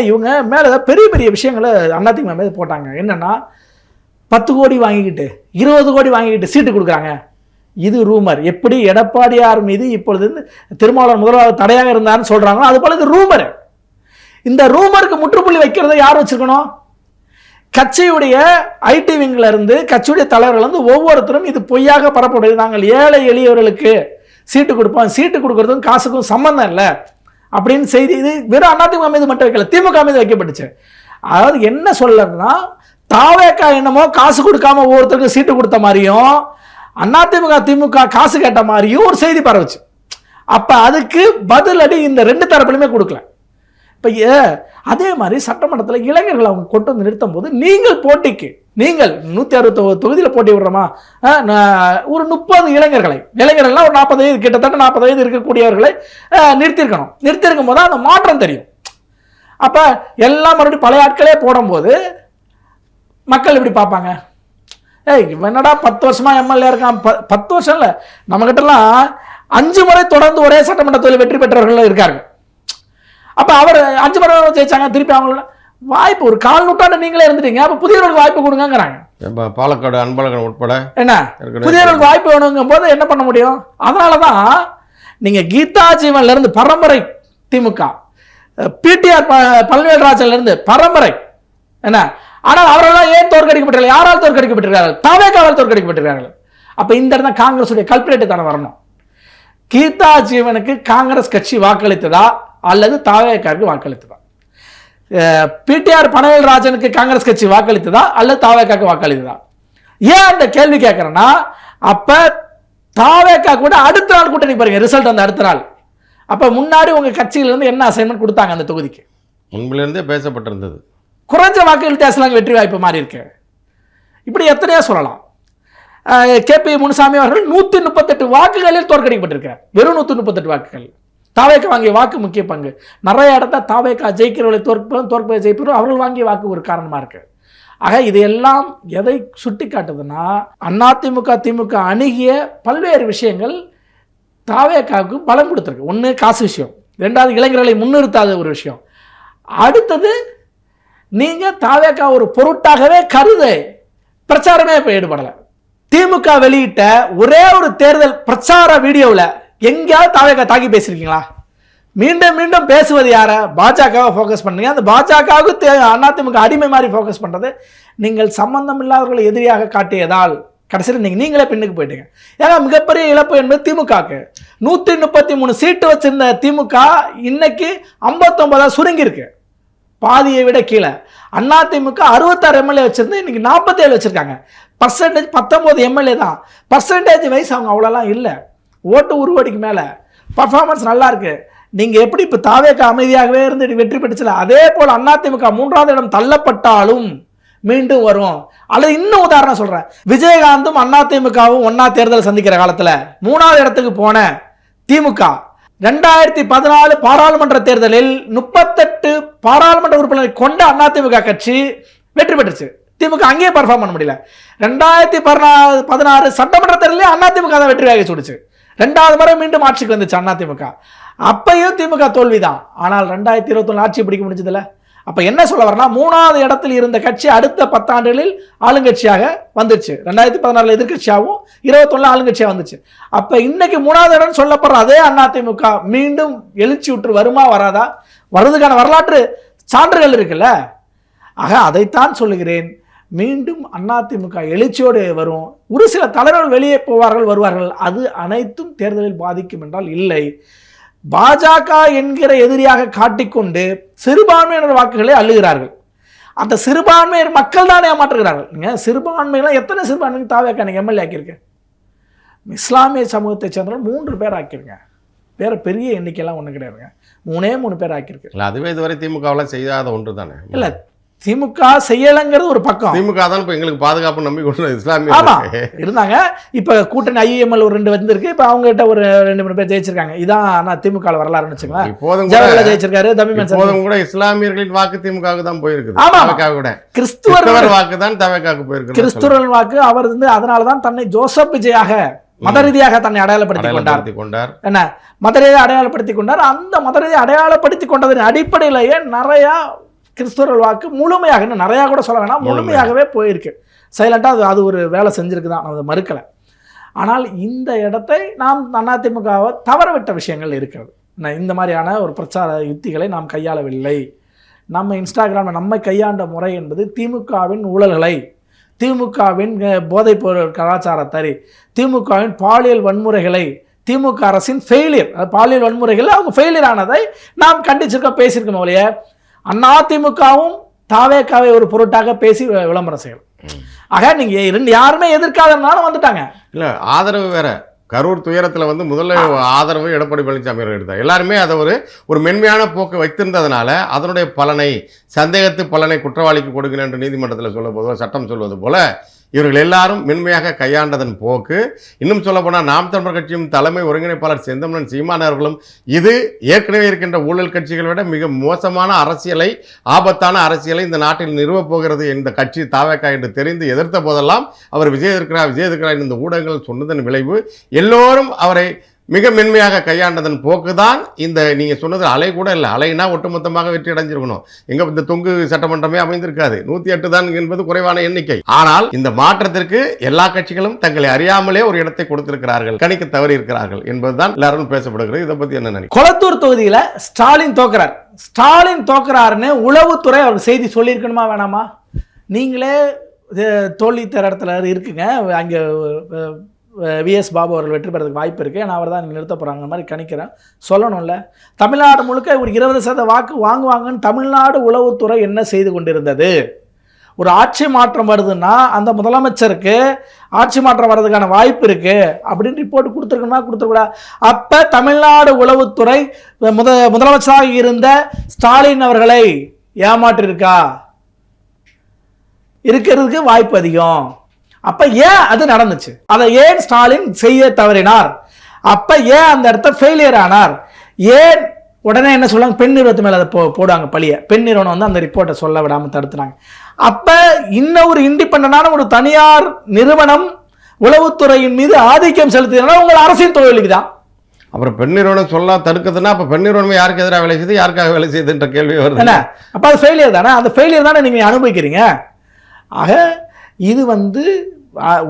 இவங்க மேலே பெரிய பெரிய விஷயங்களை அதிமுக மேலே போட்டாங்க. என்னன்னா 10 கோடி வாங்கிக்கிட்டு 20 கோடி வாங்கிக்கிட்டு சீட்டு கொடுக்குறாங்க. இது ரூமர். எப்படி எடப்பாடியார் மீது இப்பொழுது திருமாவளவன் முதல்வர் தடையாக இருந்தார்னு சொல்றாங்களோ அது போல இது ரூமர். இந்த ரூமருக்கு முற்றுப்புள்ளி வைக்கிறத யார் வச்சிருக்கணும்? கட்சியுடைய ஐடி விங்ல இருந்து கட்சியுடைய தலைவர்கள் ஒவ்வொருத்தரும் இது பொய்யாக பரப்பப்படுது. நாங்கள் ஏழை எளியவர்களுக்கு சீட்டு கொடுப்போம், சீட்டு கொடுக்கறதுக்கும் காசுக்கும் சம்பந்தம் இல்லை அப்படின்னு செய்தி இது வெறும் அதிமுக மீது மட்டும் வைக்கல, திமுக மீது வைக்கப்பட்டுச்சு. அதாவது என்ன சொல்லணும்னா, தாவேக்கா என்னமோ காசு கொடுக்காம ஒவ்வொருத்தருக்கும் சீட்டு கொடுத்த மாதிரியும் அதிமுக திமுக காசு கேட்ட மாதிரியும் ஒரு செய்தி பரவுச்சு. அப்ப அதுக்கு பதிலடி இந்த 2 தரப்புலையுமே கொடுக்கல. இப்ப அதே மாதிரி சட்டமன்றத்தில் இளைஞர்கள் அவங்க கொண்டு வந்து நிறுத்தும் போது நீங்கள் போட்டிக்கு 169 தொகுதியில் போட்டி விடுறோமா, ஒரு 30 இளைஞர்கள்லாம் ஒரு 40 வயது, கிட்டத்தட்ட 40 வயது இருக்கக்கூடியவர்களை நிறுத்திருக்கணும். நிறுத்திருக்கும் போது அந்த மாற்றம் தெரியும். அப்ப எல்லாம் மறுபடியும் பழைய ஆட்களே போடும்போது மக்கள் எப்படி பார்ப்பாங்க? என்னடா 10 வருஷமா எம்எல்ஏ இருக்கான். 10 வருஷம் இல்லை, நம்ம கிட்டலாம் 5 முறை தொடர்ந்து ஒரே சட்டமன்ற தொகுதியில் வெற்றி பெற்றவர்கள் இருக்காங்க. அப்ப அவர் 5 முறை ஜெயிச்சாங்க. திருப்பி அவங்கள வாய்ப்பு ஒரு 4 நூற்றாண்டு நீங்களே இருந்துட்டீங்க. அப்ப புதியவர்களுக்கு வாய்ப்பு கொடுங்கிறாங்க. பாலக்காடு அன்பழகன் உட்பட என்ன புதியவர்களுக்கு வாய்ப்பு வேணுங்கும் போது என்ன பண்ண முடியும்? அதனாலதான் நீங்க கீதா ஜீவன்ல இருந்து பரம்பரை திமுக, பிடிஆர் பழனிவேல்ராஜன்ல இருந்து பரம்பரை என்ன, ஆனால் அவரெல்லாம் ஏன் தோற்கடிக்கப்பட்டார்கள்? யாரால் தோற்கடிக்கப்பட்டிருக்கிறார்கள்? தாவேக்காவால் தோற்கடிக்கப்பட்டிருக்கிறார்கள். அப்ப இந்த இடத்துல காங்கிரஸுடைய கல்பிரேட்டு தானே வரணும். கீதா ஜீவனுக்கு காங்கிரஸ் கட்சி வாக்களித்ததா அல்லது தாவேக்காவுக்கு வாக்களித்ததா? பிடிஆர் பழனிவேல்ராஜனுக்கு காங்கிரஸ் கட்சி வாக்களித்ததா அல்லது தாவேக்காவுக்கு வாக்களித்ததா? ஏன் அந்த கேள்வி கேட்கிறேன்னா, அப்ப தாவேக்கா கூட அடுத்த நாள் கூட்டணி பாருங்க, ரிசல்ட் அந்த அடுத்த நாள். அப்ப முன்னாடி உங்க கட்சியிலிருந்து என்ன அசைன்மெண்ட் கொடுத்தாங்க அந்த தொகுதிக்கு? முன்பிலிருந்தே பேசப்பட்டிருந்தது. குறைஞ்ச வாக்குகள் தேசலாங்க வெற்றி வாய்ப்பு மாறி இருக்கு. இப்படி எத்தனையோ சொல்லலாம். கேபி முனுசாமி அவர்கள் 138 வாக்குகளில் தோற்கடிக்கப்பட்டிருக்கார். வெறும் 138 வாக்குகள். தாவேக்கா வாங்கிய வாக்கு முக்கிய பங்கு. நிறைய இடத்த தாவேக்கா ஜெயிக்கிறவர்களை தோற்பதை ஜெயிப்பதும் அவர்கள் வாங்கிய வாக்கு ஒரு காரணமா இருக்கு. ஆக இதையெல்லாம் எதை சுட்டி காட்டுதுன்னா, அதிமுக திமுக அணுகிய பல்வேறு விஷயங்கள் தாவேக்காவுக்கு பலம் கொடுத்துருக்கு. ஒன்று காசு விஷயம், ரெண்டாவது இளைஞர்களை முன்னிறுத்தாத ஒரு விஷயம், அடுத்தது நீங்க தாவேக்கா ஒரு பொருட்டாகவே கருது பிரச்சாரமே இப்போ ஈடுபடலை. திமுக வெளியிட்ட ஒரே ஒரு தேர்தல் பிரச்சார வீடியோவில் எங்கேயாவது தாவேக்கா தாக்கி பேசியிருக்கீங்களா? மீண்டும் மீண்டும் பேசுவது யார? பாஜகவை ஃபோக்கஸ் பண்ணுங்க. அந்த பாஜகவுக்கு அதிமுக அடிமை மாதிரி ஃபோக்கஸ் பண்ணுறது. நீங்கள் சம்பந்தம் இல்லாதவர்களை எதிரியாக காட்டியதால் கடைசியில் நீங்களே பின்னுக்கு போயிட்டீங்க. ஏன்னா மிகப்பெரிய இழப்பு என்பது திமுகவுக்கு. 133 சீட்டு வச்சிருந்த திமுக இன்னைக்கு 59 சுருங்கி இருக்கு, பாதியை விட கீழே. அதிமுக 66 எம்எல்ஏ வச்சிருந்து இன்னைக்கு 47 வச்சிருக்காங்க. பர்சன்டேஜ் 19 எம்எல்ஏ தான். பர்சன்டேஜ் வைஸ் அவங்க அவ்வளோலாம் இல்லை. ஓட்டு உருவடிக்கு மேலே பர்ஃபார்மன்ஸ் நல்லா இருக்கு. நீங்க எப்படி இப்ப தாவேக்கா அமைதியாகவே இருந்து வெற்றி பெற்றுச்சல, அதே போல அதிமுக 3வது இடம் தள்ளப்பட்டாலும் மீண்டும் வரும். அல்லது இன்னும் உதாரணம் சொல்றேன், விஜயகாந்தும் அதிமுகவும் ஒன்னா தேர்தல் சந்திக்கிற காலத்துல 3வது இடத்துக்கு போன திமுக 2014 பாராளுமன்ற தேர்தலில் 38 பாராளுமன்ற உறுப்பினரை கொண்ட அதிமுக கட்சி வெற்றி பெற்றுச்சு. திமுக அங்கேயே பர்ஃபார்ம் பண்ண முடியல. 2016 சட்டமன்ற தேர்தலில் அதிமுக தான் வெற்றி வாகை சூடிச்சு. 2வது முறை மீண்டும் ஆட்சிக்கு வந்துச்சு அதிமுக. அப்பையும் திமுக தோல்விதான். ஆனால் 2021 ஆட்சி பிடிக்க முடிஞ்சதில்ல. அப்ப என்ன சொல்ல வரனா, 3வது இடத்தில் இருந்த கட்சி அடுத்த 10 ஆண்டுகளில் ஆளுங்கட்சியாக வந்துச்சு. 2016 எதிர்கட்சியாகவும் 21 ஆளுங்கட்சியாக வந்துச்சு. அப்ப இன்னைக்கு 3வது இடம் சொல்லப்படுற அதே அதிமுக மீண்டும் எழுச்சி விட்டு வருமா வராதா? வருவதற்கான வரலாற்று சான்றுகள் இருக்குல்ல. ஆக அதைத்தான் சொல்லுகிறேன். மீண்டும் அதிமுக எழுச்சியோடு வரும். ஒரு சில தலைவர்கள் வெளியே போவார்கள் வருவார்கள், அது அனைத்தும் தேர்தலில் பாதிக்கும் என்றால் இல்லை. பாஜக என்கிற எதிரியாக காட்டிக்கொண்டு சிறுபான்மையினர் வாக்குகளை அள்ளுகிறார்கள். அந்த சிறுபான்மையர் மக்கள் தான் ஏமாற்றுகிறார்கள். நீங்க சிறுபான்மையெல்லாம் எத்தனை சிறுபான்மைக்கு தாவேக்கா நீங்க எம்எல்ஏ ஆக்கியிருக்க? இஸ்லாமிய சமூகத்தை சேர்ந்தவர்கள் 3 பேர் ஆக்கியிருங்க. வேற பெரிய எண்ணிக்கையெல்லாம் ஒன்றும் கிடையாதுங்க. 3 பேர் ஆக்கியிருக்கு. அதுவே இதுவரை திமுகவில் செய்யாத ஒன்று தானே. இல்லை, திமுக செய்யலைங்கிறது ஒரு பக்கம். திமுக தான் இப்போ எங்களுக்கு பாதுகாப்பு நம்பி கொண்டு இஸ்லாமிய ஆமா இருந்தாங்க. இப்ப கூட்டணி ஐஎம்எல் ஒரு 2 வந்திருக்கு. இப்ப அவங்க கிட்ட ஒரு 2-3 பேர் ஜெயிச்சிருக்காங்க. இதான் திமுக வரலாறுன்னு வச்சுக்கலாம். இப்போதும் ஜெயிச்சிருக்காரு. இப்போதும் கூட இஸ்லாமியர்களின் வாக்கு திமுகவுக்கு தான் போயிருக்குது. கிறிஸ்துவர் வாக்கு தான் தவக்காவுக்கு போயிருக்கு. கிறிஸ்துவர்கள் வாக்கு அவர் அதனாலதான் தன்னை ஜோசப் விஜயாக மத ரீதியாக தன்னை அடையாளப்படுத்திக் கொண்டார். என்ன மத ரீதியாக அடையாளப்படுத்திக் கொண்டார். அந்த மத ரீதியாக அடையாளப்படுத்திக் கொண்டதன் அடிப்படையிலேயே நிறைய கிறிஸ்துவர்கள் வாக்கு முழுமையாக, நிறையா கூட சொல்ல வேணாம், முழுமையாகவே போயிருக்கு. சைலண்டாக அது ஒரு வேலை செஞ்சுருக்கு தான், அதை மறுக்கலை. ஆனால் இந்த இடத்தை நாம் அதிமுகவை தவறவிட்ட விஷயங்கள் இருக்கிறது. இந்த மாதிரியான ஒரு பிரச்சார யுத்திகளை நாம் கையாளவில்லை. நம்ம இன்ஸ்டாகிராமில் நம்மை கையாண்ட முறை என்பது திமுகவின் ஊழல்களை, திமுகவின் போதைப் பொருள் கலாச்சாரத்தை, திமுகவின் பாலியல் வன்முறைகளை, திமுக அரசின் ஃபெயிலியர், பாலியல் வன்முறைகள் அவங்க ஃபெயிலியர் ஆனதை நாம் கண்டிச்சிருக்கோம், பேசியிருக்கோம். இல்லையா அதிமுகவும் தாவேக்காவை ஒரு பொருட்டாக பேசி விளம்பரம் செய்யலாம். ஆக நீங்க யாருமே எதிர்க்காதனாலும் வந்துட்டாங்க. இல்ல ஆதரவு வேற. கரூர் துயரத்தில் முதல்ல ஆதரவு எடப்பாடி பழனிசாமி எடுத்தார். எல்லாருமே அதை ஒரு மென்மையான போக்கு வைத்திருந்ததுனால அதனுடைய பலனை, சந்தேகத்து பலனை குற்றவாளிக்கு கொடுக்கிறேன் என்று நீதிமன்றத்தில் சொல்லும்போது சட்டம் சொல்வது போல இவர்கள் எல்லாரும் மென்மையாக கையாண்டதன் போக்கு. இன்னும் சொல்ல போனால் நாம் தமிழர் கட்சியும் தலைமை ஒருங்கிணைப்பாளர் செந்தமிழன் சீமான் அவர்களும் இது ஏற்கனவே இருக்கின்ற ஊழல் கட்சிகளை விட மிக மோசமான அரசியலை, ஆபத்தான அரசியலை இந்த நாட்டில் நிறுவப் போகிறது இந்த கட்சி தாவேக்கா என்று தெரிந்து எதிர்த்த போதெல்லாம் அவர் விஜய் எதிர்க்கிறார் இந்த ஊடகங்கள் சொன்னதன் விளைவு எல்லோரும் அவரை மிக மென்மையாக கையாண்டதன் போக்குதான் இந்த நீங்க சொன்னது அலை கூட இல்லை. அலைனா ஒட்டுமொத்தமாக வெற்றி அடைஞ்சிருக்கணும். எங்க இந்த தொங்கு சட்டமன்றமே அமைந்திருக்காது. 108 தான் என்பது குறைவான எண்ணிக்கை. ஆனால் இந்த மாற்றத்திற்கு எல்லா கட்சிகளும் தங்களை அறியாமலே ஒரு இடத்தை கொடுத்திருக்கிறார்கள், கணிக்க தவறி இருக்கிறார்கள் என்பதுதான் எல்லாரும் பேசப்படுகிறது. இதை பத்தி என்ன நினைக்கிறீங்க? கொளத்தூர் தொகுதியில ஸ்டாலின் தோக்குறாருன்னு உளவுத்துறை அவர் செய்தி சொல்லியிருக்கணுமா வேணாமா? நீங்களே தோல்வி தர இடத்துல இருக்குங்க, அங்கே விஎஸ் பாபு அவர்கள் வெற்றி பெறதுக்கு வாய்ப்பு இருக்குது, நான் அவர் தான் நீங்கள் நிறுத்த போகிறாங்க மாதிரி கணிக்கிறேன், சொல்லணும்ல. தமிழ்நாடு முழுக்க ஒரு 20% வாக்கு வாங்குவாங்கன்னு தமிழ்நாடு உளவுத்துறை என்ன செய்து கொண்டிருந்தது? ஒரு ஆட்சி மாற்றம் வருதுன்னா அந்த முதலமைச்சருக்கு ஆட்சி மாற்றம் வர்றதுக்கான வாய்ப்பு இருக்குது அப்படின்னு ரிப்போர்ட் கொடுத்துருக்கணுமா கொடுத்துருக்கூடாது? அப்போ தமிழ்நாடு உளவுத்துறை முதலமைச்சராக இருந்த ஸ்டாலின் அவர்களை ஏமாற்றிருக்கா? இருக்கிறதுக்கு வாய்ப்பு அதிகம். அப்ப ஏன் அது நடந்துச்சு? அதை ஏன் ஸ்டாலின் செய்ய தவறினார்? அப்ப ஏன் அந்த இடத்த ஃபெயிலியர் ஆனார்? ஏன் உடனே என்ன சொல்லுவாங்க, பெண் நிறுவனத்து மேல அதை போடுவாங்க பழிய. பெண் நிறுவனம் வந்து அந்த ரிப்போர்ட்டை சொல்ல விடாம தடுத்துறாங்க. அப்ப இன்னும் ஒரு இண்டிபெண்டன்டான ஒரு தனியார் நிறுவனம் உளவுத்துறையின் மீது ஆதிக்கம் செலுத்தினா உங்கள் அரசியல் தோல்வி தான். அப்புறம் பெண் நிறுவனம் சொல்ல தடுக்குதுன்னா அப்ப பெண் நிறுவனம் யாருக்கு எதிராக வேலை செய்யுது, யாருக்காக வேலை செய்யுதுன்ற கேள்வி வருது. அப்ப அது ஃபெயிலியர் தானே? அந்த ஃபெயிலியர் தானே நீங்க அனுபவிக்கிறீங்க. ஆக இது வந்து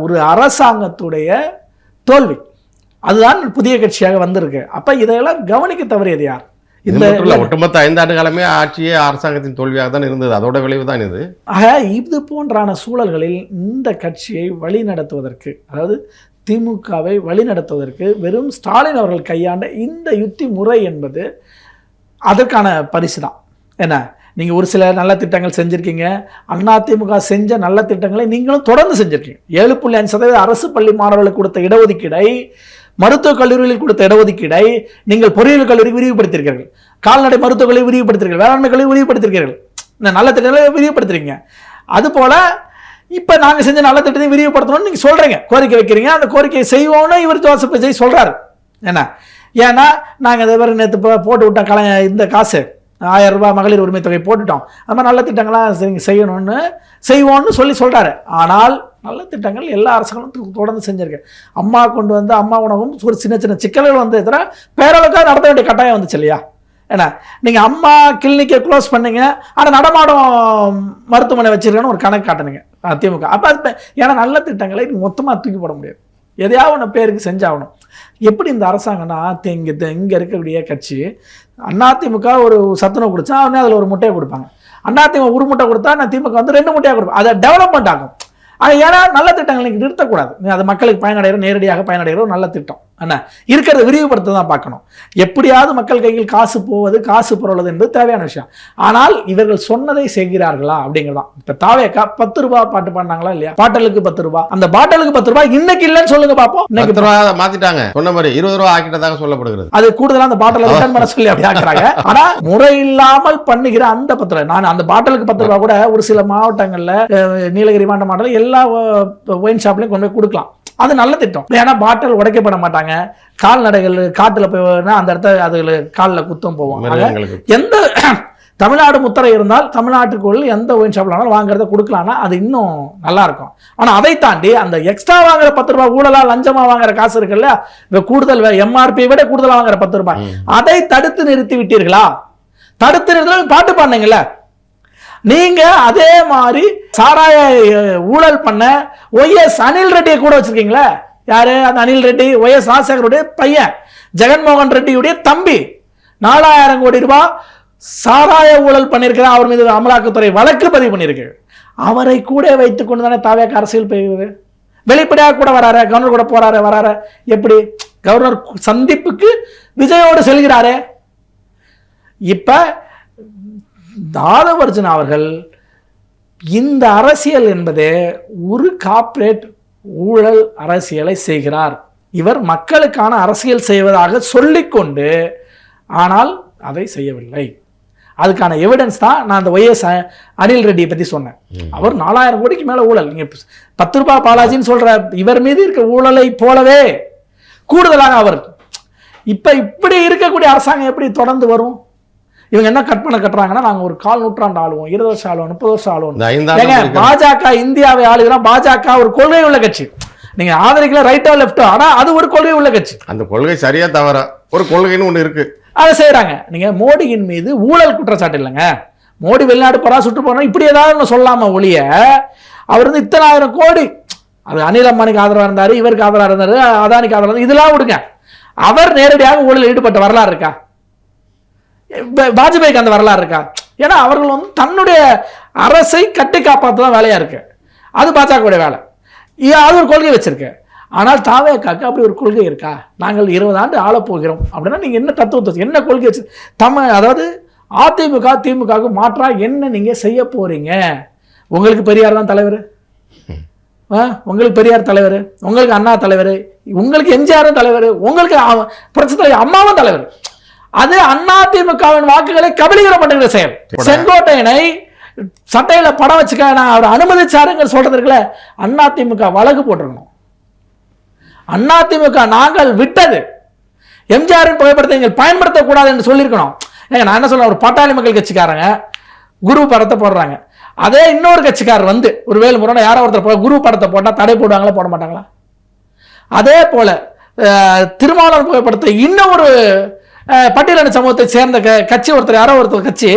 ஒரு அரசாங்கத்துடைய தோல்வி. அதுதான் புதிய கட்சியாக வந்திருக்கு. அப்ப இதையெல்லாம் கவனிக்க தவறியது யார்? இந்த ஒட்டுமொத்த 5 ஆண்டு காலமே ஆட்சியே அரசாங்கத்தின் தோல்வியாக தான் இருந்தது. அதோட விளைவு தான் இது. ஆக இது போன்றான சூழல்களில் இந்த கட்சியை வழி நடத்துவதற்கு, அதாவது திமுகவை வழி நடத்துவதற்கு வெறும் ஸ்டாலின் அவர்கள் கையாண்ட இந்த யுத்தி முறை என்பது அதற்கான பரிசு தான். என்ன, நீங்கள் ஒரு சில நல்ல திட்டங்கள் செஞ்சுருக்கீங்க. அதிமுக செஞ்ச நல்ல திட்டங்களை நீங்களும் தொடர்ந்து செஞ்சுருக்கீங்க. 7.5% அரசு பள்ளி மாணவர்களுக்கு கொடுத்த இடஒதுக்கீடை, மருத்துவக் கல்லூரிகளில் கொடுத்த இடஒதுக்கீடை நீங்கள் பொறியியல் கல்லூரிக்கு விரிவுபடுத்தியிருக்கிறீர்கள். கால்நடை மருத்துவக் கல்லூரி விரிவுபடுத்திருக்கீர்கள். வேளாண்மை கல்லூரி விரிவுபடுத்திருக்கிறீர்கள். இந்த நல்ல திட்டங்களை விரிவுபடுத்துறீங்க. அதுபோல் இப்போ நாங்கள் செஞ்ச நல்ல திட்டத்தை விரிவுபடுத்தணும்னு நீங்கள் சொல்கிறீங்க, கோரிக்கை வைக்கிறீங்க. அந்த கோரிக்கையை செய்வோன்னு இவர் ஜோசப் விஜய் சொல்கிறாரு. என்ன, ஏன்னா நாங்கள் இதை வேறு நேற்று போட்டு விட்டோம் இந்த காசு 1000 ரூபாய் மகளிர் உரிமை தொகை போட்டுட்டோம், அது மாதிரி நல்ல திட்டங்களாக செய்யணும்னு செய்வோன்னு சொல்கிறாரு. ஆனால் நல்ல திட்டங்கள் எல்லா அரசாங்கங்களும் தொடர்ந்து செஞ்சிருக்கு. அம்மா கொண்டு வந்து அம்மா உணவும் ஒரு சின்ன சின்ன சிக்கல்கள் வந்து தவிர பேரளவுக்காக நடத்த வேண்டிய கட்டாயம் வந்துச்சு இல்லையா? ஏன்னா நீங்கள் அம்மா கிளினிக்கை க்ளோஸ் பண்ணீங்க, ஆனால் நடமாடும் மருத்துவமனை வச்சிருக்கேன்னு ஒரு கணக்கு காட்டுனீங்க திமுக. அப்போ அது ஏன்னா நல்ல திட்டங்களை மொத்தமாக தூக்கி போட முடியாது, எதையாவது ஒன்று பேருக்கு செஞ்சாகணும். எப்படி இந்த அரசாங்கம்னா இங்கே இருக்கக்கூடிய கட்சி அதிமுக ஒரு சத்துணவு கொடுத்தா அவனே அதில் ஒரு முட்டையை கொடுப்பாங்க. அதிமுக ஒரு முட்டை கொடுத்தா நான் திமுக வந்து 2 முட்டையாக கொடுப்பேன். அதை டெவலப்மெண்ட் ஆகும். ஏன்னா நல்ல திட்டங்கள் நீங்கள் நிறுத்தக்கூடாது. அது மக்களுக்கு பயனடைகிற, நேரடியாக பயனடைகிற ஒரு நல்ல திட்டம். என்ன இருக்கிறத விரிவுபடுத்த தான் பார்க்கணும். எப்படியாவது மக்கள் கையில் காசு போவது, காசு புரளுவது என்பது தேவையான விஷயம். ஆனால் இவர்கள் சொன்னதை செய்கிறார்களா அப்படிங்கிறதான். இப்போ தாவேக்கா 10 ரூபாய் பாட்டு பாடினாங்களா இல்லையா? பாட்டலுக்கு 10 ரூபாய். அந்த பாட்டலுக்கு 10 ரூபாய் இன்னைக்கு இல்லைன்னு சொல்லுங்க பார்ப்போம். இன்னைக்கு மாத்திட்டாங்க, சொன்ன மாதிரி 20 ரூபாய் ஆக்கிட்டதாக சொல்லப்படுகிறது. அது கூடுதலா அந்த பாட்டலை ரிட்டர்ன் பண்ண சொல்லி அப்படி ஆக்குறாங்க. ஆனா முறை இல்லாமல் பண்ணுகிற அந்த 10 ரூபாய், நான் அந்த பாட்டலுக்கு 10 ரூபாய் கூட ஒரு சில மாவட்டங்கள்ல, நீலகிரி மாவட்டம் எல்லா ஒயின் ஷாப்லயும் கொண்டு போய் கொடுக்கலாம். அது நல்ல திட்டம். ஏன்னா பாட்டில் உடைக்கப்பட மாட்டாங்க. கால்நடைகள் காட்டுல போய் அந்த இடத்த அதுல காலில் குத்தம் போவோம். எந்த தமிழ்நாடு முத்திரை இருந்தால் தமிழ்நாட்டுக்குள்ள எந்த ஒயின் ஷாப்ல வாங்குறத கொடுக்கலாம்னா அது இன்னும் நல்லா இருக்கும். ஆனா அதை தாண்டி அந்த எக்ஸ்ட்ரா வாங்குற 10 ரூபாய், ஊழலா லஞ்சமா வாங்குற காசு இருக்குல்ல, கூடுதல் எம்ஆர்பி விட கூடுதலா வாங்குற 10 ரூபாய், அதை தடுத்து நிறுத்தி விட்டீர்களா? தடுத்து நிறுத்த பாட்டு பாடுனீங்கல்ல. நீங்க அதே மாதிரி சாராய ஊழல் பண்ண ஒய்எஸ் அனில் ரெட்டியை கூட வச்சிருக்கீங்களா? யாரு அந்த அனில் ரெட்டி? ஒய்எஸ் ராஜசேகருடைய பையன், ஜெகன்மோகன் ரெட்டியுடைய தம்பி. 4000 கோடி ரூபாய் சாராய ஊழல் பண்ணியிருக்கிறார். அவர் மீது அமலாக்கத்துறை வழக்கு பதிவு பண்ணியிருக்கு. அவரை கூட வைத்துக் கொண்டு தானே தாவேக அரசியல் போகிறது. வெளிப்படையாக கூட வராரு, கவர்னர் கூட போறாரு வராரு. எப்படி கவர்னர் சந்திப்புக்கு விஜயோடு செல்கிறாரு. இப்ப தாதவர்ஜன் அவர்கள் இந்த அரசியல் என்பதே ஒரு கார்ப்பரேட் ஊழல் அரசியலை செய்கிறார். இவர் மக்களுக்கான அரசியல் செய்வதாக சொல்லிக்கொண்டு ஆனால் அதை செய்யவில்லை. அதுக்கான எவிடன்ஸ் தான் நான் அந்த ஒய்எஸ் அனில் ரெட்டியை பற்றி சொன்னேன். அவர் 4000 கோடிக்கு மேலே ஊழல். நீங்கள் 10 ரூபாய் பாலாஜின்னு சொல்கிற இவர் மீது இருக்க ஊழலை போலவே கூடுதலாக அவர். இப்போ இப்படி இருக்கக்கூடிய அரசாங்கம் எப்படி தொடர்ந்து வரும்? இவங்க என்ன கட்டுறாங்கன்னா, நாங்கள் ஒரு 4 நூற்றாண்டு ஆளுவோம், 20 வருஷம் ஆளுவோம், 30 வருஷம் ஆளுவோம். பாஜக இந்தியாவை ஆளுகிறான். பாஜக ஒரு கொள்கை உள்ள கட்சி. நீங்க ஆதரிக்கல ரைட்டோ லெப்டோ, ஆனா அது ஒரு கொள்கை உள்ள கட்சி. அந்த கொள்கை சரியா தவறா ஒரு கொள்கைன்னு ஒன்று இருக்கு, அதை செய்யறாங்க. நீங்க மோடியின் மீது ஊழல் குற்றச்சாட்டு இல்லைங்க. மோடி வெளிநாடு போறா, சுட்டு போறா, இப்படி ஏதாவது சொல்லாம ஒழிய அவர் வந்து இத்தனை 1000 கோடி, அது அனில் அம்பானிக்கு ஆதரவா இருந்தாரு, இவருக்கு ஆதரவா இருந்தாரு, அதானிக்கு ஆதரவா இருந்தாரு, இதெல்லாம் விடுங்க. அவர் நேரடியாக ஊழல் ஈடுபட்ட வரலாறு இருக்கா? வாஜ்பாய்க்கு அந்த வரலாறு இருக்கா? ஏன்னா அவர்கள் வந்து தன்னுடைய அரசை கட்டி காப்பாற்றுதான் வேலையா இருக்கு. அது பாஜகவுடைய வேலை. அது ஒரு கொள்கை வச்சிருக்கு. ஆனால் தாவேக்காக்கு அப்படி ஒரு கொள்கை இருக்கா? நாங்கள் 20 ஆண்டு ஆளப்போகிறோம் அப்படின்னா நீங்க என்ன தத்துவத்தை, என்ன கொள்கை வச்சு அதாவது அதிமுக திமுகவுக்கு மாற்றா என்ன நீங்க செய்ய போறீங்க? உங்களுக்கு பெரியார் தான் தலைவர், உங்களுக்கு பெரியார் தலைவர், உங்களுக்கு அண்ணா தலைவர், உங்களுக்கு எம்ஜிஆர் தலைவர், உங்களுக்கு புரட்சி தலைவர் அம்மாவும் தலைவர். அது அதிமுகவின் வாக்குகளை கபலீகரம் பண்ணுகிற செயல். செங்கோட்டையனை சட்டையில படம் வச்சுக்க நான் அவர் அனுமதிச்சாருங்க சொல்றது இருக்குல்ல, அதிமுக வழக்கு போட்டிருக்கணும். அதிமுக நாங்கள் விட்டது, எம்ஜிஆரின் புகைப்படத்தை நீங்கள் பயன்படுத்தக்கூடாது என்று சொல்லியிருக்கணும். ஏங்க நான் என்ன சொல்றேன், ஒரு பாட்டாளி மக்கள் கட்சிக்காரங்க குரு படத்தை போடுறாங்க, அதே இன்னொரு கட்சிக்காரர் வந்து ஒரு வேலுமுறை யாரோ ஒருத்தர் குரு படத்தை போட்டால் தடை போடுவாங்களா போட மாட்டாங்களா? அதே போல திருமாவளவன் புகைப்படத்தை இன்னொரு பட்டியலின சமூகத்தை சேர்ந்த கட்சி ஒருத்தர் யாரோ ஒருத்தர் கட்சி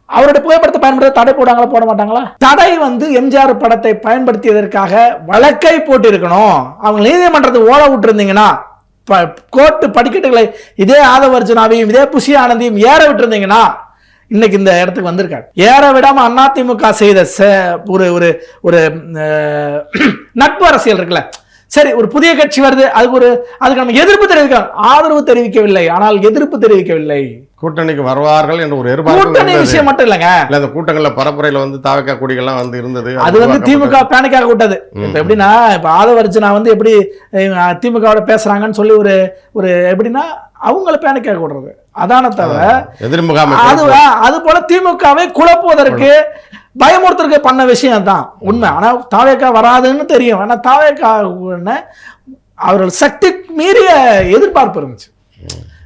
அவருடைய புகைப்படத்தை பயன்படுத்த தடை போடுவாங்களா போட மாட்டாங்களா? தடை வந்து எம்ஜிஆர் படத்தை பயன்படுத்தியதற்காக வழக்கை போட்டு இருக்கணும். அவங்க நீதிமன்றத்தை ஓட விட்டுருந்தீங்கன்னா, கோர்ட்டு படிக்கட்டுகளை இதே ஆதவ அர்ஜுனாவையும் இதே புஷி ஆனந்தையும் ஏற விட்டுருந்தீங்கன்னா இன்னைக்கு இந்த இடத்துக்கு வந்திருக்காரு. ஏற விடாம அதிமுக செய்த ஒரு ஒரு ஒரு நட்பு அரசியல் இருக்குல்ல, சரி ஒரு புதிய கட்சி வருது, அதுக்கு நம்ம எதிர்ப்பு தெரிவிக்கிறோம், ஆதரவு தெரிவிக்கவில்லை, ஆனால் எதிர்ப்பு தெரிவிக்கவில்லை. கூட்டணிக்கு வருவார்கள் என்ற ஒரு கூட்டணி விஷயம் மட்டும் இல்லங்க, அந்த கூட்டங்கள்ல பரப்புரையில வந்து தாவக கொடிகள்லாம் வந்து இருந்தது. அது வந்து திமுக பேனிக்காக கூட்டது. இப்ப எப்படின்னா, இப்ப ஆதவ அர்ஜுனா வந்து எப்படி திமுகவோட பேசுறாங்கன்னு சொல்லி ஒரு எப்படின்னா அவங்கள பேனிக்காக கூடுறது அதான தவிர அது போல திமுகவை குழப்புவதற்கு பயமுறுத்தலுக்கு பண்ண விஷயம் தான் உண்மை. ஆனா தாவேக்கா வராதுன்னு தெரியும். ஆனா தாவேக்கா அவர்கள் சக்தி மீறிய எதிர்பார்ப்பு இருந்துச்சு.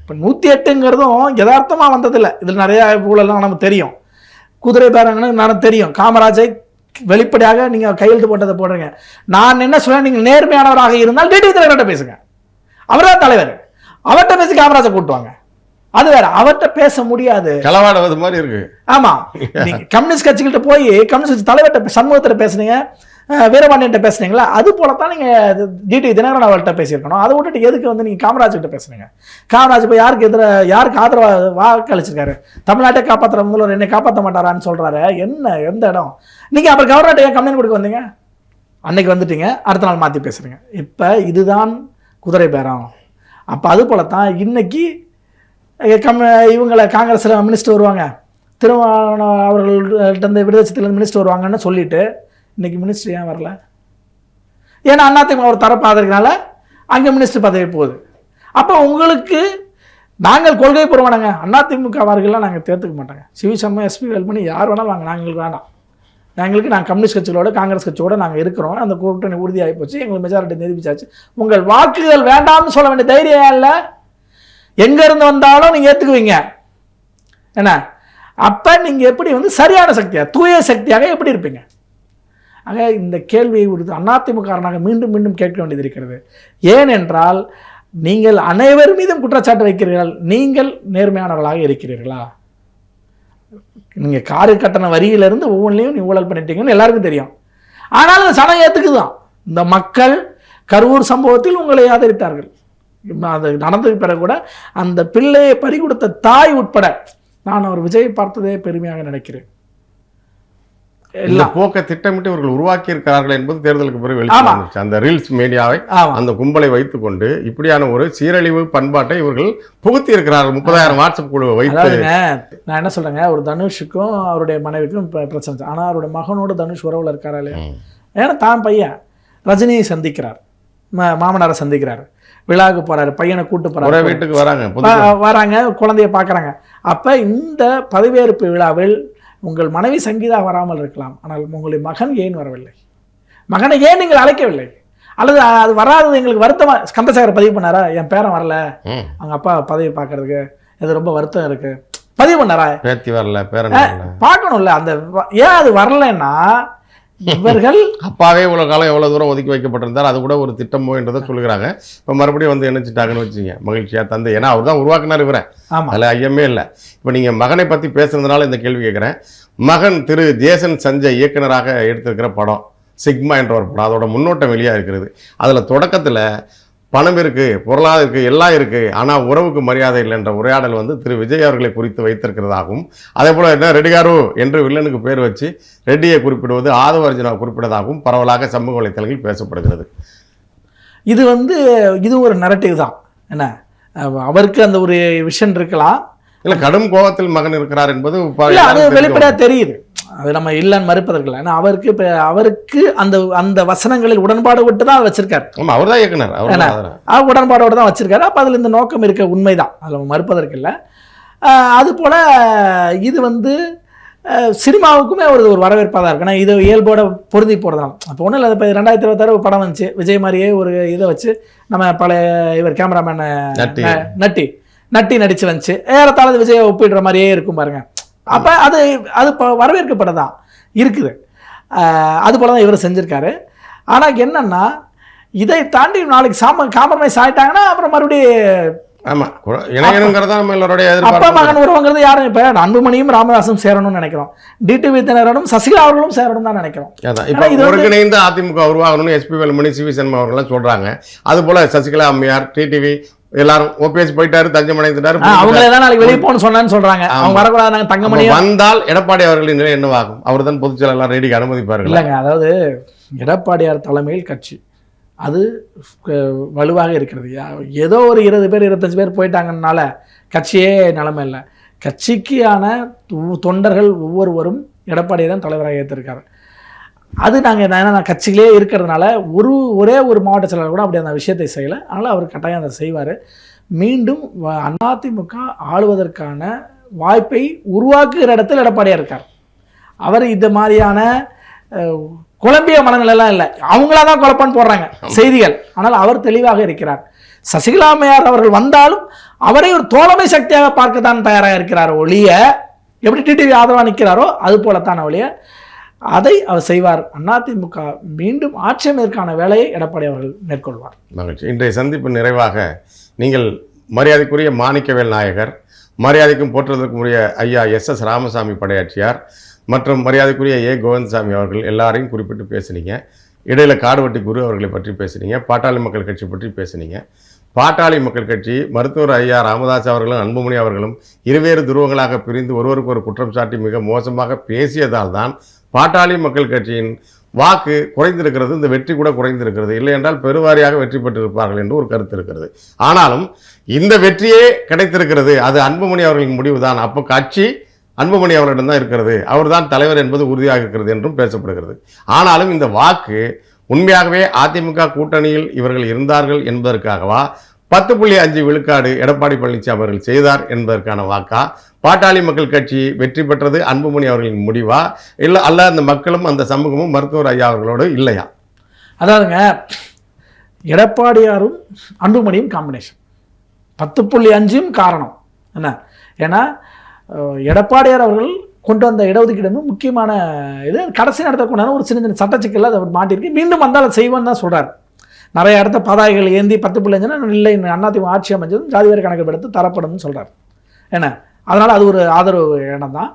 இப்போ 108ங்கிறதும் யதார்த்தமாக வந்ததில்லை. இதில் நிறைய ஊழலாம் நமக்கு தெரியும், குதிரை பேரங்கன்னு எனக்கு தெரியும். காமராஜை வெளிப்படையாக நீங்கள் கையெழுத்து போட்டதை போடுறீங்க. நான் என்ன சொல்றேன், நீங்கள் நேர்மையானவராக இருந்தால் டிடி தலைவர்கிட்ட பேசுங்க, அவர் தான் தலைவர், அவர்கிட்ட பேசி காமராஜை கூட்டுவாங்க. அது வேற, அவர்கிட்ட பேச முடியாது, களவாடுவது மாதிரி இருக்கு. ஆமா, நீங்க கம்யூனிஸ்ட் கட்சிகிட்ட போய் கம்யூனிஸ்ட் கட்சி தலைவர்கிட்ட சண்முகத்தில் பேசுனீங்க, வீரபாண்டியன்ட்ட பேசுனீங்களா, அது போலத்தான் நீங்க டிடி தினகரன் அவர்கிட்ட பேசியிருக்கணும். அதை விட்டுட்டு எதுக்கு வந்து நீங்க காமராஜ் கிட்ட பேசுனீங்க? காமராஜ் இப்போ யாருக்கு ஆதரவாக வாக்களிச்சிருக்காரு? தமிழ்நாட்டை காப்பாற்றுற முதல்வர் என்னை காப்பாற்ற மாட்டாரான்னு சொல்றாரு. என்ன எந்த இடம்? நீங்க அப்புறம் கவர்னர்கிட்ட ஏன் கம்ப்ளைண்ட் கொடுக்க வந்தீங்க? அன்னைக்கு வந்துட்டீங்க, அடுத்த நாள் மாற்றி பேசுறீங்க. இப்போ இதுதான் குதிரை பேரம். அப்போ அது போலத்தான் இன்னைக்கு இவங்களை காங்கிரஸில் மினிஸ்டர் வருவாங்க, திருமாவளவன் அவர்கள்ட்ட விடுதலை மினிஸ்டர் வருவாங்கன்னு சொல்லிட்டு இன்னைக்கு மினிஸ்டர் ஏன் வரல? ஏன்னா அதிமுக ஒரு தரப்பு ஆதரிக்கனால அங்கே மினிஸ்டர் பதவி போகுது. அப்போ உங்களுக்கு நாங்கள் கொள்கை பூர்வமானங்க, அதிமுகவார்கள்லாம் நாங்கள் தேர்த்துக்க மாட்டாங்க. சிவி சர்மா, எஸ்பி வேல்மணி யார் வேணாலும் வாங்க, நாங்களுக்கு வேண்டாம். நாங்கள் கம்யூனிஸ்ட் கட்சிகளோட காங்கிரஸ் கட்சியோட நாங்கள் இருக்கிறோம், அந்த கூட்டணி உறுதியாகி போச்சு, எங்களுக்கு மெஜாரிட்டி நிரூபிச்சாச்சு, உங்கள் வாக்குகள் வேண்டாம்னு சொல்ல வேண்டிய தைரியம் இல்லை. எங்க இருந்து வந்தாலும் நீங்க ஏத்துக்குவீங்க என்ன? அப்ப நீங்க எப்படி வந்து சரியான சக்தியா, தூய சக்தியாக எப்படி இருப்பீங்க? ஆக இந்த கேள்வியை ஒரு அதிமுக மீண்டும் மீண்டும் கேட்க வேண்டியது இருக்கிறது. ஏனென்றால் நீங்கள் அனைவர் மீதும் குற்றச்சாட்டு வைக்கிறீர்கள், நீங்கள் நேர்மையானவர்களாக இருக்கிறீர்களா? நீங்க காரு கட்டண வரியிலிருந்து ஒவ்வொன்றிலையும் நீ ஊழல் பண்ணிட்டீங்கன்னு எல்லாருக்கும் தெரியும். ஆனால் அந்த சனம் ஏத்துக்குதான். இந்த மக்கள் கரூர் சம்பவத்தில் உங்களை ஆதரித்தார்கள். அது நடந்ததுக்கு பிறகு கூட அந்த பிள்ளையை பறி கொடுத்த தாய் உட்பட நான் அவர் விஜய் பார்த்ததே பெருமையாக நினைக்கிறேன். போக்க திட்டமிட்டு இவர்கள் உருவாக்கி இருக்கிறார்கள் என்பது தேர்தலுக்கு பிறகு வெளியே அந்த ரீல்ஸ் மீடியாவை அந்த கும்பலை வைத்துக் கொண்டு இப்படியான ஒரு சீரழிவு பண்பாட்டை இவர்கள் புகுத்தி இருக்கிறார்கள். 30,000 வாட்ஸ்அப் குழுவை வைத்து. நான் என்ன சொல்றேங்க, ஒரு தனுஷுக்கும் அவருடைய மனைவிக்கும் பிரச்சனை. ஆனா அவருடைய மகனோடு தனுஷ் உறவுல இருக்காரா இல்லையா? ஏன்னா தான் பையன் ரஜினியை சந்திக்கிறார், மாமனாரை சந்திக்கிறார், விழாவுக்கு போறாரு, பையனை கூட்டு போறாரு, வீட்டுக்கு வராங்க, குழந்தைய பாக்குறாங்க. அப்ப இந்த பதவியேற்பு விழாவில் உங்கள் மனைவி சங்கீதா வராமல் இருக்கலாம், ஆனால் உங்களுடைய மகன் ஏன் வரவில்லை? மகனை ஏன் நீங்கள் அழைக்கவில்லை? அல்லது அது வராதது எங்களுக்கு வருத்தமா? ஸ்கந்தசேகர் பதிவு பண்ணாரா, என் பேரன் வரல, அவங்க அப்பா பதவி பார்க்கறதுக்கு இது ரொம்ப வருத்தம் இருக்கு, பதிவு பண்ணாரா? பேத்தி வரல, பேரன் பார்க்கணும்ல. அந்த ஏன் அது வரலன்னா, இவர்கள் அப்பாவே இவ்வளவு காலம் எவ்வளவு தூரம் ஒதுக்கி வைக்கப்பட்டிருந்தார், அது கூட ஒரு திட்டமோ என்றதை சொல்லுகிறாங்க. இப்போ மறுபடியும் வந்து நினைச்சிட்டாங்கன்னு வச்சுங்க, மகிழ்ச்சியா தந்தை, ஏன்னா அவர் தான் உருவாக்குனார் இவரை, அதில் ஐயமே இல்லை. இப்போ நீங்க மகனை பத்தி பேசுறதுனால இந்த கேள்வி கேட்குறேன். மகன் திரு ஜேசன் சஞ்சய் இயக்குனராக எடுத்திருக்கிற படம் சிக்மா என்ற ஒரு படம், அதோட முன்னோட்டம் வெளியாக இருக்கிறது. அதில் தொடக்கத்தில் பணம் இருக்கு, பொருளாதாரம் இருக்கு, எல்லாம் இருக்கு, ஆனால் உறவுக்கு மரியாதை இல்லை என்ற உரையாடல் வந்து திரு விஜய் அவர்களை குறித்து வைத்திருக்கிறதாகவும், அதே போல என்ன ரெட்டிகாரு என்று வில்லனுக்கு பேர் வச்சு ரெட்டியை குறிப்பிடுவது ஆதவ அர்ஜுனாவை குறிப்பிட்டதாகவும் பரவலாக சமூக வலைத்தளங்களில் பேசப்படுகிறது. இது வந்து இது ஒரு நரேட்டிவ் தான். என்ன, அவருக்கு அந்த ஒரு விஷன் இருக்கலாம், இல்லை கடும் கோபத்தில் மகன் இருக்கிறார் என்பது வெளிப்படையாக தெரியுது. அது நம்ம இல்லைன்னு மறுப்பதற்கில்லை. ஏன்னா அவருக்கு அந்த அந்த வசனங்களில் உடன்பாடு விட்டு தான் வச்சிருக்காரு. அவர் தான் இயக்குனர், அவர் உடன்பாடோடு தான் வச்சிருக்காரு. அப்போ அதில் இந்த நோக்கம் இருக்க உண்மைதான், அதில் மறுப்பதற்கு இல்லை. அது போல இது வந்து சினிமாவுக்குமே ஒரு வரவேற்பாக தான் இருக்கு. ஏன்னா இது இயல்போட பொருந்தி போகிறதால இப்போ ஒன்றும் இல்லை. இப்போ 2026 படம் வந்துச்சு, விஜய் மாதிரியே ஒரு இதை வச்சு நம்ம பழைய இவர் கேமராமேன் நட்டி நடிச்சு வந்துச்சு, ஏறத்தாழ விஜயை ஒப்பிடுற மாதிரியே இருக்கும் பாருங்க. அப்போ அது வரவேற்கப்பட்டதான் இருக்குது. அது போல தான் இவர் செஞ்சுருக்காரு. ஆனால் என்னன்னா இதை தாண்டி நாளைக்கு காம்ப்ரமைஸ் ஆகிட்டாங்கன்னா அப்புறம் மறுபடியும் ஆமா, இணையணுங்கிறதா நம்ம எல்லாருடைய அப்பா மகன் உறவுங்கிறது யாரும் இப்போ அன்புமணியும் ராமதாசும் சேரணும்னு நினைக்கிறோம், டிடிவி தினகரனும் சசிகலா அவர்களும் சேரணும் தான் நினைக்கிறோம். இப்போ ஒருங்கிணைந்து அதிமுக உருவாகணும்னு எஸ்பி வேலுமணி, சிவி சண்முகம் அவர்கள்லாம் சொல்றாங்க. அது போல சசிகலா அம்மையார், டிடிவி எல்லாரும் ஓபிஎஸ் போயிட்டாரு, தஞ்சம் அடைந்துட்டாரு, அவங்களே தான் நாளைக்கு வெளியே போகணும்னு சொன்னான்னு சொல்றாங்க. அவங்க வரக்கூடாது. தங்கமணி வந்தால் எடப்பாடி அவர்களின் நிலை என்னவாகும்? அவர் தான் பொதுச் செயலாளர் ரெடிக்கு அனுமதிப்பார்கள். இல்லைங்க, அதாவது எடப்பாடியார் தலைமையில் கட்சி அது வலுவாக இருக்கிறது. ஏதோ ஒரு 20 பேர் 25 பேர் போயிட்டாங்கனால கட்சியே நிலைமை இல்லை. கட்சிக்கான தொண்டர்கள் ஒவ்வொருவரும் எடப்பாடியை தான் தலைவராக ஏற்றிருக்காரு. அது நான் கட்சியிலே இருக்கிறதுனால ஒரே ஒரு மாவட்ட செயலாளர் கூட அப்படி அந்த விஷயத்தை செய்யலை. அதனால் அவர் கட்டாயம் அதை செய்வார். மீண்டும் அதிமுக ஆளுவதற்கான வாய்ப்பை உருவாக்குகிற இடத்தில் எடப்பாடியாக இருக்கார். அவர் இந்த மாதிரியான குழம்பிய மனநிலைலாம் இல்லை, அவங்களா தான் குழப்பம்னு போடுறாங்க செய்திகள். ஆனால் அவர் தெளிவாக இருக்கிறார். சசிகலா அம்மையார் அவர்கள் வந்தாலும் அவரை ஒரு தோழமை சக்தியாக பார்க்கத்தான் தயாராக இருக்கிறார் ஒழிய, எப்படி டிடிவி ஆதரவாக நிற்கிறாரோ அது போலத்தான் ஒழிய அதை அவர் செய்வார். அதிமுக மீண்டும் ஆட்சி அமைப்பதற்கான வேலையை எடப்பாடி அவர்கள் மேற்கொள்வார். மகிழ்ச்சி. இன்றைய சந்திப்பு நிறைவாக நீங்கள் மரியாதைக்குரிய மாணிக்கவேல் நாயகர், மரியாதைக்கும் போற்றுவதற்கும் உரிய ஐயா SS ராமசாமி படையாட்சியார் மற்றும் மரியாதைக்குரிய கோவிந்தசாமி அவர்கள் எல்லாரையும் குறிப்பிட்டு பேசுனீங்க. இடையில காடுவட்டி குரு அவர்களை பற்றி பேசுனீங்க. பாட்டாளி மக்கள் கட்சி பற்றி பேசுனீங்க. பாட்டாளி மக்கள் கட்சி மருத்துவர் ஐயா ராமதாஸ் அவர்களும் அன்புமணி அவர்களும் இருவேறு துருவங்களாக பிரிந்து ஒருவருக்கு ஒரு குற்றம் சாட்டி மிக மோசமாக பேசியதால் தான் பாட்டாளி மக்கள் கட்சியின் வாக்கு குறைந்திருக்கிறது, இந்த வெற்றி கூட குறைந்திருக்கிறது. இல்லை என்றால் பெருவாரியாக வெற்றி பெற்றிருப்பார்கள் என்று ஒரு கருத்து இருக்கிறது. ஆனாலும் இந்த வெற்றியே கிடைத்திருக்கிறது, அது அன்புமணி அவர்களின் முடிவு தான். அப்போ கட்சி அன்புமணி அவர்களிடம் தான் இருக்கிறது, அவர் தான் தலைவர் என்பது உறுதியாக இருக்கிறது என்றும் பேசப்படுகிறது. ஆனாலும் இந்த வாக்கு உண்மையாகவே அதிமுக கூட்டணியில் இவர்கள் இருந்தார்கள் என்பதற்காகவா, 10.5 விழுக்காடு எடப்பாடி பழனிசாமி அவர்கள் செய்தார் என்பதற்கான வாக்கா, பாட்டாளி மக்கள் கட்சி வெற்றி பெற்றது அன்புமணி அவர்களின் முடிவா, இல்லை அல்ல அந்த மக்களும் அந்த சமூகமும் மருத்துவர் ஐயா அவர்களோடு இல்லையா? அதாவதுங்க, எடப்பாடியாரும் அன்புமணியும் காம்பினேஷன், 10.5 காரணம் என்ன? ஏன்னா எடப்பாடியார் அவர்கள் கொண்டு வந்த இடஒதுக்கீடு முக்கியமான இது கடைசி நடத்தக்கூடாது ஒரு சின்ன சின்ன சட்டச்சிக்கல் அதை மாட்டிருக்கு. மீண்டும் வந்தால் செய்வோன்னு தான் சொல்கிறார். நிறைய இடத்த பதாகைகள் ஏந்தி 10.5 இல்லை அதிமுக ஆட்சி அமைஞ்சதும் ஜாதிவாரி கணக்கு எடுத்து தரப்படும்னு சொல்கிறார். ஏன்னா அதனால் அது ஒரு ஆதரவு இடம் தான்.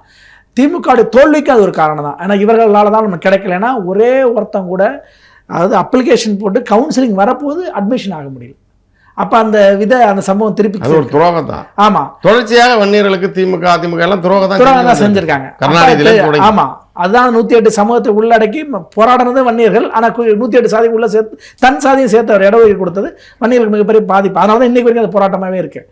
திமுக தோல்விக்கு அது ஒரு காரணம் தான். ஏன்னா இவர்களால் தான் நமக்கு கிடைக்கலன்னா ஒரே ஒருத்தம் கூட அதாவது அப்ளிகேஷன் போட்டு கவுன்சிலிங் வரப்போது அட்மிஷன் ஆக முடியல. அப்ப அந்த சம்பவம் திருப்பி அது ஒரு துரோகம் தான். ஆமா, தொடர்ச்சியாக வன்னியர்களுக்கு திமுக அதிமுக எல்லாம் துரோகம் தான் செஞ்சிருக்காங்க. ஆமா, அதுதான் 108 சமூகத்தை உள்ளடக்கி போராடினது வன்னியர்கள். ஆனா 108 சாதி உள்ள சேர்த்து தன் சாதியை சேர்த்து அவர் இடஒதுக்கீடு கொடுத்தது வன்னியர்களுக்கு மிகப்பெரிய பாதிப்பு. அதனாலதான் இன்னைக்கு வரைக்கும் அது போராட்டமாவே இருக்கு.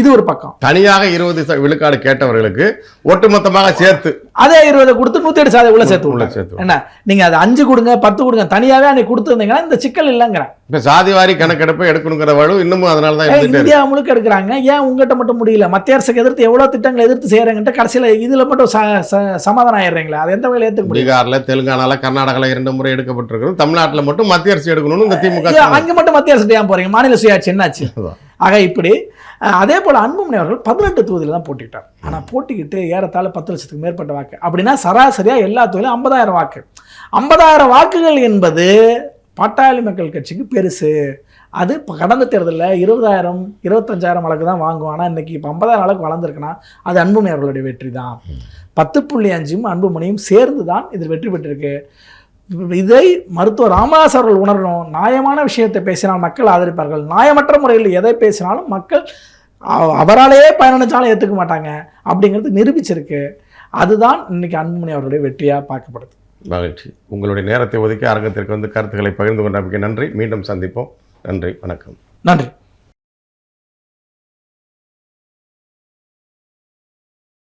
இது ஒரு பக்கம். தனியாக 20 விழுக்காடு கேட்டவர்களுக்கு ஒட்டுமொத்தமாக சேர்த்து அதே 20 கொடுத்து 108 சாதி உள்ள சேர்த்து என்ன, நீங்க அது 5 கொடுங்க 10 கொடுங்க, தனியாவே அன்னைக்கு கொடுத்துருந்தீங்கன்னா இந்த சிக்கல் இல்லைங்கிற. இப்ப சாதிவாரி கணக்கெடுப்பை எடுக்கணுங்கிற வலு இன்னமும் அதனால தான் இந்தியா முழுக்க எடுக்கிறாங்க. ஏன் உங்ககிட்ட மட்டும் முடியல? மத்திய அரசுக்கு எதிர்த்து எவ்வளவு திட்டங்களை எதிர்த்து செய்யறாங்கன்ட்டு கடைசியில இதுல மட்டும் சமாதானம் ஆயிடுறீங்களா? அது எந்த வகையில ஏத்துக்க முடியும்? பீகார்ல, தெலுங்கானால, கர்நாடகால 2 முறை எடுக்கப்பட்டிருக்கிறது. தமிழ்நாட்டில் மட்டும் மத்திய அரசு எடுக்கணும்னு இந்த திமுக. அங்க மட்டும் மத்திய அரசு ஏன் போறீங்க? மாநில சுயாட்சி என்னாச்சு? ஆக இப்படி அதே போல அன்புமணி அவர்கள் 18 தொகுதியில் தான் போட்டிட்டார். ஆனா போட்டிக்கிட்டு ஏறத்தாழ 10 லட்சத்துக்கு மேற்பட்ட வாக்கு. அப்படின்னா சராசரியா எல்லா தொகுதியிலும் 50,000 வாக்கு. 50,000 வாக்குகள் என்பது பாட்டாளி மக்கள் கட்சிக்கு பெருசு. அது கடந்த தேர்தலில் 20,000 25,000 அளவுக்கு தான் வாங்குவோம். ஆனால் இன்னைக்கு இப்போ 50,000 அளவுக்கு வளர்ந்துருக்குன்னா அது அன்புமணி அவர்களுடைய வெற்றி தான். 10.5 அன்புமணியும் சேர்ந்து தான் இதில் வெற்றி பெற்றிருக்கு. இதை மருத்துவர் ராமதாஸ் அவர்கள் உணரணும். நியாயமான விஷயத்தை பேசினால் மக்கள் ஆதரிப்பார்கள். நியாயமற்ற முறையில் எதை பேசினாலும் மக்கள் அவராலேயே பயணிச்சாலும் ஏற்றுக்க மாட்டாங்க அப்படிங்கிறது நிரூபிச்சிருக்கு. அதுதான் இன்னைக்கு அன்புமணி அவர்களுடைய வெற்றியாக பார்க்கப்படுது. மகிழ்ச்சி. உங்களுடைய நேரத்தை ஒதுக்கி அரங்கத்திற்கு வந்து கருத்துக்களை பகிர்ந்து கொண்டமைக்கு நன்றி. மீண்டும் சந்திப்போம். நன்றி, வணக்கம். நன்றி.